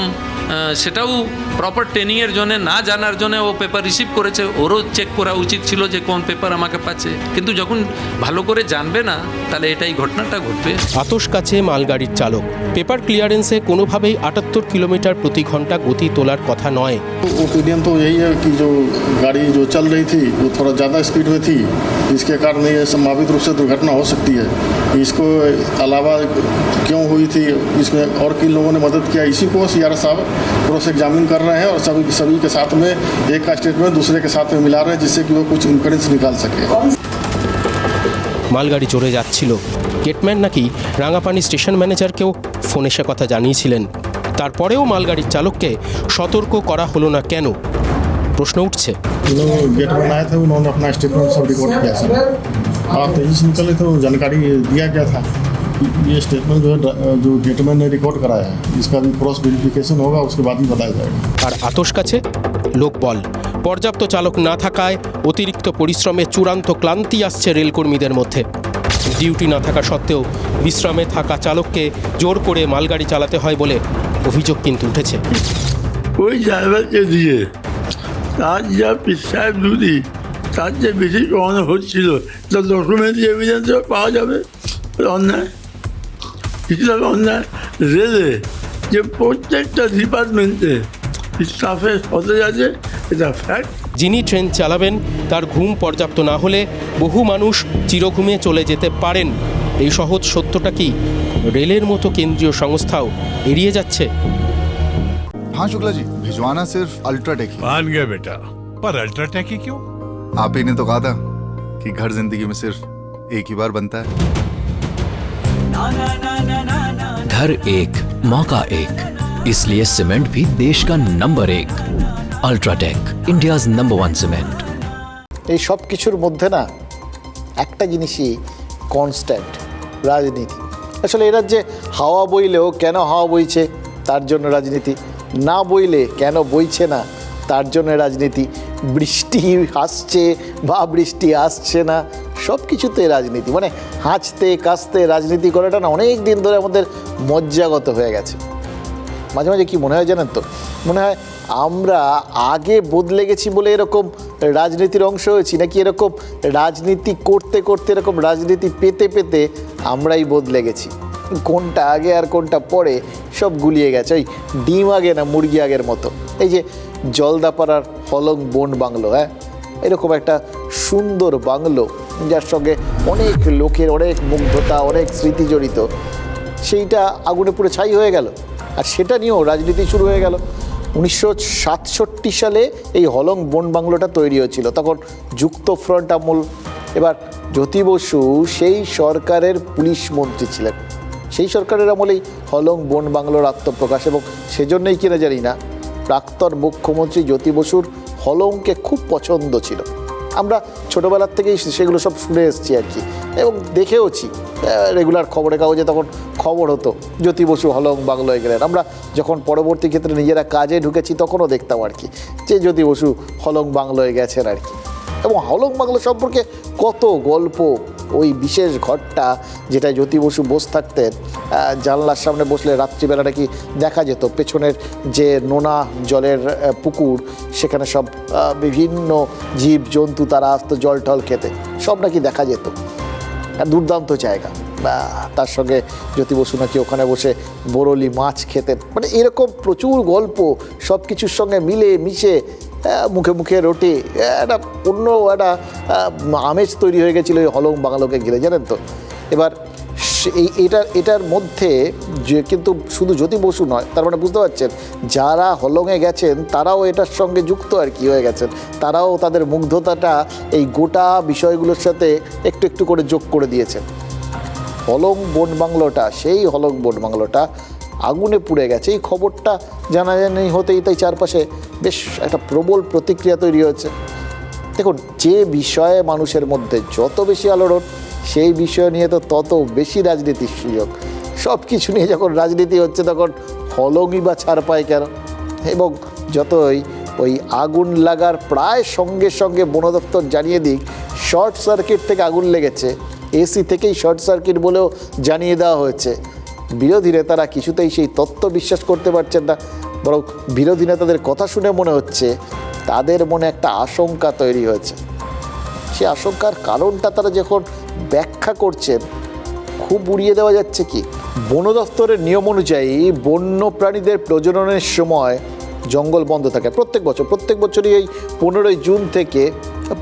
সেটাও প্রপার ট্রেনিংয়ের জন্য না জানার জন্য ও পেপার রিসিভ করেছে। ওরও চেক করা উচিত ছিল যে কোন পেপার আমাকে পাচ্ছে, কিন্তু যখন ভালো করে জানবে না তাহলে এটাই ঘটনাটা ঘটবে। আতশ কাছে মালগাড়ির চালক। পেপার ক্লিয়ারেন্সে কোনোভাবেই 78 কিলোমিটার প্রতি ঘন্টা গতি তোলার কথা নয়। ओपिनियन तो यही है कि जो गाड़ी जो चल रही थी वो थोड़ा ज़्यादा स्पीड में थी, जिसके कारण ये संभावित रूप से दुर्घटना हो सकती है। इसको अलावा क्यों हुई थी इसमें और किन लोगों ने मदद किया, इसी को सीआर साहब क्रॉस एग्जामिन कर रहे हैं और सभी के साथ में एक का स्टेटमेंट दूसरे के साथ में मिला रहे हैं जिससे कि वो कुछ इन्फ्लुएंस निकाल सके। মালগাড়ি চড়ে যাচ্ছিল। গেটম্যান নাকি রাঙাপানি স্টেশন ম্যানেজারকেও ফোনে সে কথা জানিয়েছিলেন। তারপরেও মালগাড়ির চালককে সতর্ক করা হলো না কেন? প্রশ্ন উঠছে। गेटमैन आए थे, उन्होंने अपना स्टेटमेंट सब रिकॉर्ड किया सर। आप तेजी से निकले थे, जानकारी दिया गया था ये स्टेटमेंट जो गेटमैन ने रिकॉर्ड कराया है इसका भी क्रॉस वेरिफिकेशन होगा, उसके बाद ही बताया जाएगा। আর আতশ কাছে লোকবল। পর্যাপ্ত চালক না থাকায় অতিরিক্ত পরিশ্রমে চূড়ান্ত ক্লান্তি আসছে রেলকর্মীদের মধ্যে। ডিউটি না থাকা সত্ত্বেও বিশ্রামে থাকা চালককে জোর করে মালগাড়ি চালাতে হয় বলে অভিযোগ কিন্তু উঠেছে। ওই ড্রাইভারকে দিয়ে তার যা প্রেসক্রাইব ডিউটি তার যে বেশি কমানো হচ্ছিল তার ডকুমেন্ট এভিডেন্স পাওয়া যাবে। অন্যায় কিছুটা অন্যায় রেলে যে প্রত্যেকটা ডিপার্টমেন্টে স্টাফের হতে যাচ্ছে এটা ফ্যাক্ট। যিনি ট্রেন চালাবেন তার ঘুম পর্যাপ্ত না হলে বহু মানুষ চিরঘুমে চলে যেতে পারেন। এই সহজ সত্যটা কি রেলের মতো কেন্দ্রীয় সংস্থাও এড়িয়ে যাচ্ছে? हाँ शुक्ला जी, भिजवाना सिर्फ अल्ट्राटेक ही। मान गया बेटा, पर अल्ट्राटेक ही क्यों? आप ही ने तो कहा था कि घर जिंदगी में सिर्फ एक ही बार बनता है। घर एक मौका एक, इसलिए सीमेंट भी देश का number 1। UltraTech, India's number 1 cement. এই সব কিছুর মধ্যে না একটা জিনিসই কনস্ট্যান্ট, রাজনীতি। আসলে এরা যে হাওয়া বইলেও কেন হাওয়া বইছে তার জন্য রাজনীতি, না বইলে কেন বইছে না তার জন্য রাজনীতি, বৃষ্টি আসছে বা বৃষ্টি আসছে না সব কিছুতে রাজনীতি। মানে হাঁচতে কাশতে রাজনীতি করাটা না অনেক দিন ধরে আমাদের মজ্জাগত হয়ে গেছে। মাঝে মাঝে কি মনে হয় জানেন তো, মনে হয় আমরা আগে বদলে গেছি বলে এরকম রাজনীতির অংশ হয়েছি, নাকি এরকম রাজনীতি করতে করতে এরকম রাজনীতি পেতে পেতে আমরাই বদলে গেছি। কোনটা আগে আর কোনটা পরে সব গুলিয়ে গেছে, ওই ডিম আগে না মুরগি আগের মতো। এই যে জলদাপাড়ার হলং বন বাংলো, এরকম একটা সুন্দর বাংলো যার সঙ্গে অনেক লোকের অনেক মুগ্ধতা অনেক স্মৃতি জড়িত, সেইটা আগুনে পুরো ছাই হয়ে গেল। আর সেটা নিয়েও রাজনীতি শুরু হয়ে গেল। 1967 সালে এই হলং বন বাংলোটা তৈরি হয়েছিল, তখন যুক্ত ফ্রন্ট আমল। এবার জ্যোতি বসু সেই সরকারের পুলিশ মন্ত্রী ছিলেন, সেই সরকারের আমলেই হলং বন বাংলোর আত্মপ্রকাশ। এবং সেজন্যই কিনা জানি না প্রাক্তন মুখ্যমন্ত্রী জ্যোতি বসুর হলংকে খুব পছন্দ ছিল। আমরা ছোটোবেলার থেকেই সেগুলো সব শুনে এসেছি আর কি, এবং দেখেওছি রেগুলার খবরের কাগজে তখন খবর হতো জ্যোতি বসু হলং বাংলোয় গেলেন। আমরা যখন পরবর্তী ক্ষেত্রে নিজেরা কাজে ঢুকেছি তখনও দেখতাম আর কি যে জ্যোতি বসু হলং বাংলোয় গেছেন আর কি। এবং হলং বাংলো সম্পর্কে কত গল্প ওই বিশেষ ঘরটা যেটা জ্যোতি বসু বসে থাকতেন, জানলার সামনে বসলে রাত্রিবেলা নাকি দেখা যেত পেছনের যে নোনা জলের পুকুর, সেখানে সব বিভিন্ন জীব জন্তু তারা আসতো জল টল খেতে, সব নাকি দেখা যেত। দুর্দান্ত জায়গা। তার সঙ্গে জ্যোতি বসু নাকি ওখানে বসে বরলি মাছ খেতেন। মানে এরকম প্রচুর গল্প সব কিছুর সঙ্গে মিলে মিশে মুখে মুখে রটে একটা অন্য একটা আমেজ তৈরি হয়ে গেছিলো ওই হলং বাংলোকে ঘিরে, জানেন তো। এবার এটার মধ্যে যে কিন্তু শুধু জ্যোতি বসু নয়, তার মানে বুঝতে পারছেন যারা হলংয়ে গেছেন তারাও এটার সঙ্গে যুক্ত আর কি হয়ে গেছেন, তারাও তাদের মুগ্ধতাটা এই গোটা বিষয়গুলোর সাথে একটু একটু করে যোগ করে দিয়েছেন। হলং বন বাংলোটা, সেই হলং বন বাংলোটা আগুনে পুড়ে গেছে, এই খবরটা জানাজানি হতেই তাই চারপাশে বেশ একটা প্রবল প্রতিক্রিয়া তৈরি হয়েছে। দেখুন, যে বিষয়ে মানুষের মধ্যে যত বেশি আলোড়ন, সেই বিষয় নিয়ে তো তত বেশি রাজনীতির সুযোগ। সব কিছু নিয়ে যখন রাজনীতি হচ্ছে তখন হলংই বা ছাড় পায় কেন? এবং যতই ওই আগুন লাগার প্রায় সঙ্গে সঙ্গে বন দপ্তর জানিয়ে দিক শর্ট সার্কিট থেকে আগুন লেগেছে, এসি থেকেই শর্ট সার্কিট বলেও জানিয়ে দেওয়া হয়েছে, বিরোধী নেতারা কিছুতেই সেই তথ্য বিশ্বাস করতে পারছেন না। বরং বিরোধী নেতাদের কথা শুনে মনে হচ্ছে তাদের মনে একটা আশঙ্কা তৈরি হয়েছে। সেই আশঙ্কার কারণটা তারা যখন ব্যাখ্যা করছেন, খুব উড়িয়ে দেওয়া যাচ্ছে কি, বন দপ্তরের নিয়ম অনুযায়ী বন্য প্রাণীদের প্রজননের সময় জঙ্গল বন্ধ থাকে প্রত্যেক বছরই এই 15ই জুন থেকে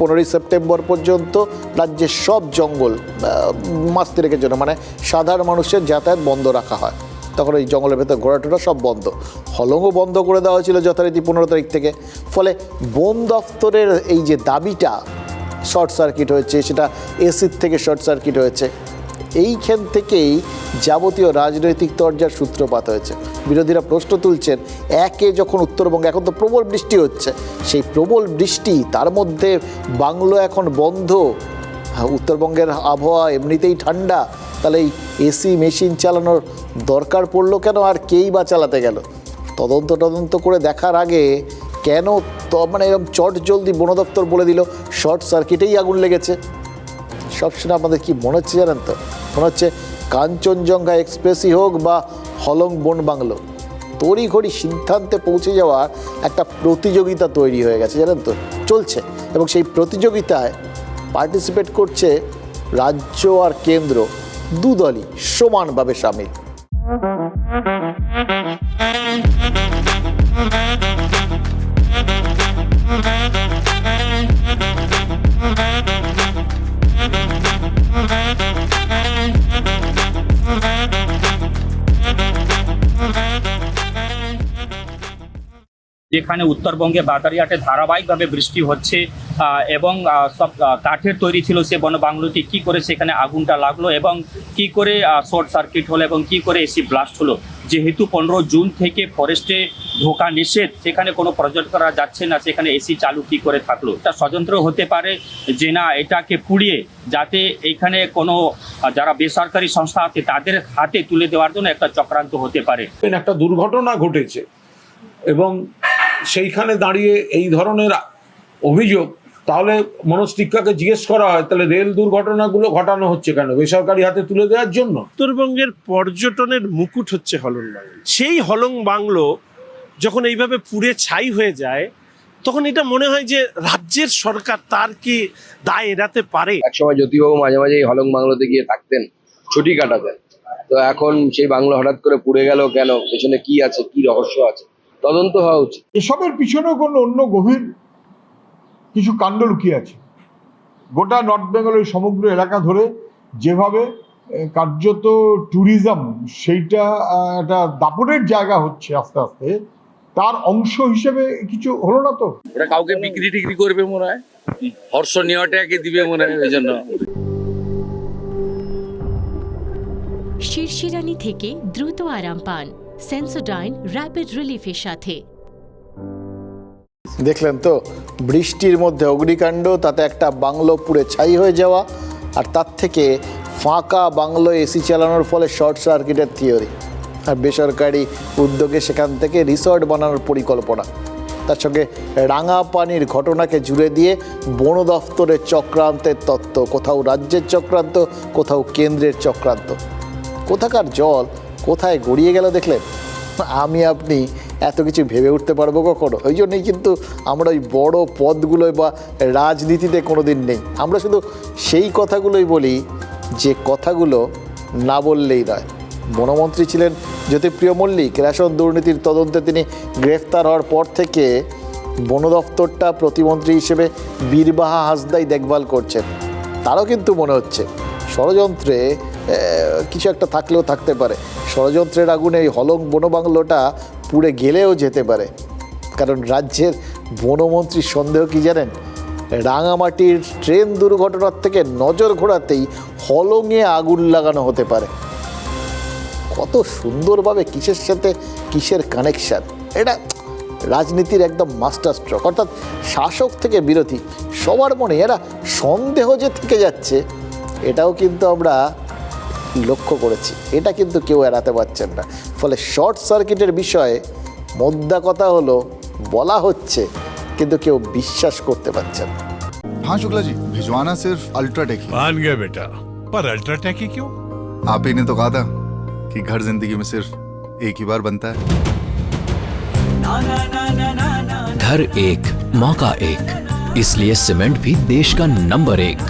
15ই সেপ্টেম্বর পর্যন্ত রাজ্যের সব জঙ্গল মাস তিনেকের জন্য, মানে সাধারণ মানুষের যাতায়াত বন্ধ রাখা হয়। তখন ওই জঙ্গলের ভেতর ঘোরাটোরা সব বন্ধ, হলংও বন্ধ করে দেওয়া হয়েছিল যথারীতি 15 তারিখ থেকে। ফলে বন দপ্তরের এই যে দাবিটা শর্ট সার্কিট হয়েছে, সেটা এসির থেকে শর্ট সার্কিট হয়েছে, এইখান থেকেই যাবতীয় রাজনৈতিক তরজার সূত্রপাত হয়েছে। বিরোধীরা প্রশ্ন তুলছেন, একে যখন উত্তরবঙ্গে এখন তো প্রবল বৃষ্টি হচ্ছে, সেই প্রবল বৃষ্টি তার মধ্যে বাংলো এখন বন্ধ, উত্তরবঙ্গের আবহাওয়া এমনিতেই ঠান্ডা, তাহলে এই এসি মেশিন চালানোর দরকার পড়লো কেন, আর কেই বা চালাতে গেল? তদন্ত করে দেখার আগে কেন মানে এরকম চট জলদি বন দপ্তর বলে দিল শর্ট সার্কিটেই আগুন লেগেছে? সব শুনে আপনাদের কি মনে হচ্ছে জানেন তো? মনে হচ্ছে কাঞ্চনজঙ্ঘা এক্সপ্রেসই হোক বা হলং বন বাংলো, তড়িঘড়ি সিদ্ধান্তে পৌঁছে যাওয়ার একটা প্রতিযোগিতা তৈরি হয়ে গেছে, জানেন তো, চলছে। এবং সেই প্রতিযোগিতায় পার্টিসিপেট করছে রাজ্য আর কেন্দ্র, দুদলই সমানভাবে সামিল। যেখানে উত্তরবঙ্গে বাদারিহাটে ধারাবাহিকভাবে বৃষ্টি হচ্ছে এবং সব কাঠের তৈরি ছিল সে বন বাংলোটি, কী করে সেখানে আগুনটা লাগলো এবং কি করে শর্ট সার্কিট হলো এবং কি করে এসি ব্লাস্ট হলো। যেহেতু 15 জুন থেকে ফরেস্টে ঢোকা নিষেধ, সেখানে কোনো প্রজেক্ট করা যাচ্ছে না, সেখানে এসি চালু কি করে থাকলো? এটা ষড়যন্ত্র হতে পারে যে না, এটাকে পুড়িয়ে যাতে এইখানে কোনো যারা বেসরকারি সংস্থা আছে তাদের হাতে তুলে দেওয়ার জন্য একটা চক্রান্ত হতে পারে। একটা দুর্ঘটনা ঘটেছে এবং সেইখানে দাঁড়িয়ে এই ধরনের অভিযোগ, তাহলে মনোজ টিক্কাকে জিজ্ঞেস করা হয় তাহলে রেল দুর্ঘটনাগুলো ঘটানো হচ্ছে কেন? বেসরকারি হাতে তুলে দেওয়ার জন্য। উত্তরবঙ্গের পর্যটনের মুকুট হচ্ছে হলং বাংলো। সেই হলং বাংলো যখন এইভাবে পুড়ে ছাই হয়ে যায়, তখন এটা মনে হয় যে রাজ্যের সরকার তার কি দায় এড়াতে পারে? একসময় জ্যোতিবাবু মাঝে মাঝে এই হলং বাংলোতে গিয়ে থাকতেন, ছুটি কাটাতেন, তো এখন সেই বাংলো হঠাৎ করে পুড়ে গেল কেন? পেছনে কি আছে, কি রহস্য আছে? তদন্ত হওয়া উচিত। এসবের পিছনেও কোনো অন্য গভীর কিছু কাণ্ড লুকিয়ে আছে। গোটা নর্থ বেঙ্গলের সমগ্র এলাকা ধরে যেভাবে কার্যত ট্যুরিজম সেইটা একটা দাপটের জায়গা হচ্ছে আস্তে আস্তে, তার অংশ হিসেবে কিছু হলো না তো? ওরা কাউকে বিক্রি টিক্রি করবে মনে হয়, হর্ষ নেওয়াটাকে দিবে মনে হয়, ওই জন্য। শিরশিরানি থেকে দ্রুত আরাম পান সেন্সোডাইন র্যাপিড রিলিফের সাথে। দেখলেন তো, বৃষ্টির মধ্যে অগ্নিকাণ্ড, তাতে একটা বাংলো পুড়ে ছাই হয়ে যাওয়া, আর তার থেকে ফাঁকা বাংলো এসি চালানোর ফলে শর্ট সার্কিটের থিওরি, আর বেসরকারি উদ্যোগে সেখান থেকে রিসর্ট বানানোর পরিকল্পনা। তার সঙ্গে রাঙাপানির ঘটনাকে জুড়ে দিয়ে বন দফতরের চক্রান্তের তত্ত্ব, কোথাও রাজ্যের চক্রান্ত, কোথাও কেন্দ্রের চক্রান্ত। কোথাকার জল কোথায় গড়িয়ে গেল দেখলেন? আমি আপনি এত কিছু ভেবে উঠতে পারবো কখনো? ওই জন্যই কিন্তু আমরা ওই বড় পদগুলোয় বা রাজনীতিতে কোনো দিন নেই। আমরা শুধু সেই কথাগুলোই বলি যে কথাগুলো না বললেই নয়। বনমন্ত্রী ছিলেন জ্যোতিপ্রিয় মল্লিক। রেশন দুর্নীতির তদন্তে তিনি গ্রেফতার হওয়ার পর থেকে বন দফতরটা প্রতিমন্ত্রী হিসেবে বীরবাহা হাসদাই দেখভাল করছেন। তারও কিন্তু মনে হচ্ছে ষড়যন্ত্রে কিছু একটা থাকলেও থাকতে পারে। ষড়যন্ত্রের আগুনে এই হলং বনবাংলোটা পুড়ে গেলেও যেতে পারে। কারণ রাজ্যের বনমন্ত্রীর সন্দেহ কি জানেন? রাঙামাটির ট্রেন দুর্ঘটনার থেকে নজর ঘোরাতেই হলংয়ে আগুন লাগানো হতে পারে। কত সুন্দরভাবে কিসের সাথে কিসের কানেকশান! এটা রাজনীতির একদম মাস্টার স্ট্রোক। অর্থাৎ শাসক থেকে বিরোধী সবার মনে এরা সন্দেহ যে থেকে যাচ্ছে, এটাও কিন্তু আমরা লক্ষ্য করেছি। এটা কিন্তু কেউ এড়াতে পারছেন না। ফলে শর্ট সার্কিটের বিষয়ে মোদ্দা কথা হলো বলা হচ্ছে, কিন্তু কেউ বিশ্বাস করতে পারছেন না। हाँ शुक्ला जी, भिजवाना सिर्फ अल्ट्राटेक ही। मान गया बेटा, पर अल्ट्राटेक ही क्यों? आप ही ने तो कहा था कि घर जिंदगी में सिर्फ एक ही बार बनता है। घर एक मौका एक, इसलिए सीमेंट भी देश का number 1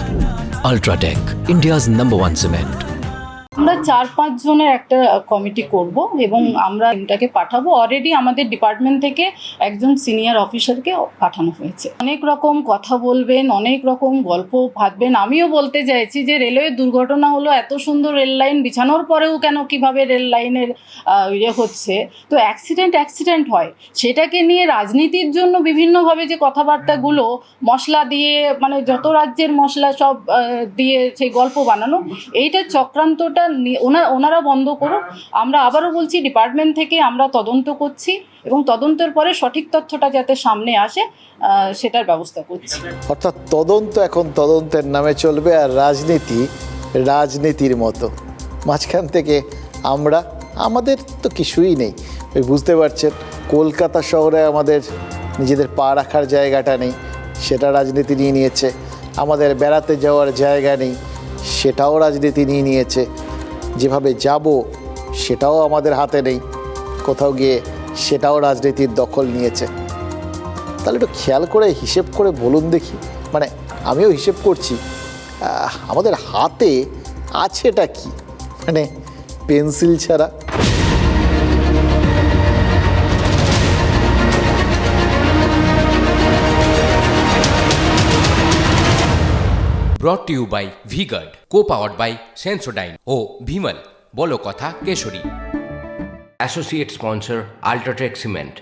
UltraTech, India's number 1 cement. আমরা 4-5 জনের একটা কমিটি করব এবং আমরা এটাকে পাঠাবো। অলরেডি আমাদের ডিপার্টমেন্ট থেকে একজন সিনিয়র অফিসারকে পাঠানো হয়েছে। অনেক রকম কথা বলবেন, অনেক রকম গল্প ভাববেন। আমিও বলতে চাইছি যে রেলওয়ে দুর্ঘটনা হলো, এত সুন্দর রেল লাইন বিছানোর পরেও কেন কিভাবে রেল লাইনের হচ্ছে। তো অ্যাক্সিডেন্ট হয়, সেটাকে নিয়ে রাজনীতির জন্য বিভিন্নভাবে যে কথাবার্তাগুলো মশলা দিয়ে, মানে যত রাজ্যের মশলা সব দিয়ে সেই গল্প বানানো, এইটা চক্রান্তটা ওনারা বন্ধ করুন। আমরা আবারও বলছি, ডিপার্টমেন্ট থেকে আমরা তদন্ত করছি এবং তদন্তের পরে সঠিক তথ্যটা যাতে সামনে আসে সেটার ব্যবস্থা করছি। অর্থাৎ তদন্ত এখন তদন্তের নামে চলবে, আর রাজনীতি রাজনীতির মতো। মাঝখান থেকে আমাদের তো কিছুই নেই। ওই বুঝতে পারছেন, কলকাতা শহরে আমাদের নিজেদের পা রাখার জায়গাটা নেই, সেটা রাজনীতি নিয়ে নিয়েছে। আমাদের বেড়াতে যাওয়ার জায়গা নেই, সেটাও রাজনীতি নিয়ে নিয়েছে। যেভাবে যাব সেটাও আমাদের হাতে নেই, কোথাও গিয়ে সেটাও রাজনীতির দখল নিয়েছে। তাহলে একটু খেয়াল করে হিসেব করে বলুন দেখি, মানে আমিও হিসেব করছি, আমাদের হাতে আছেটা কি? মানে পেন্সিল ছাড়া। brought to you by V-Guard, co-powered by Sensodyne O Bhimal, বলো কথা Keshari. Associate sponsor Ultratech Cement.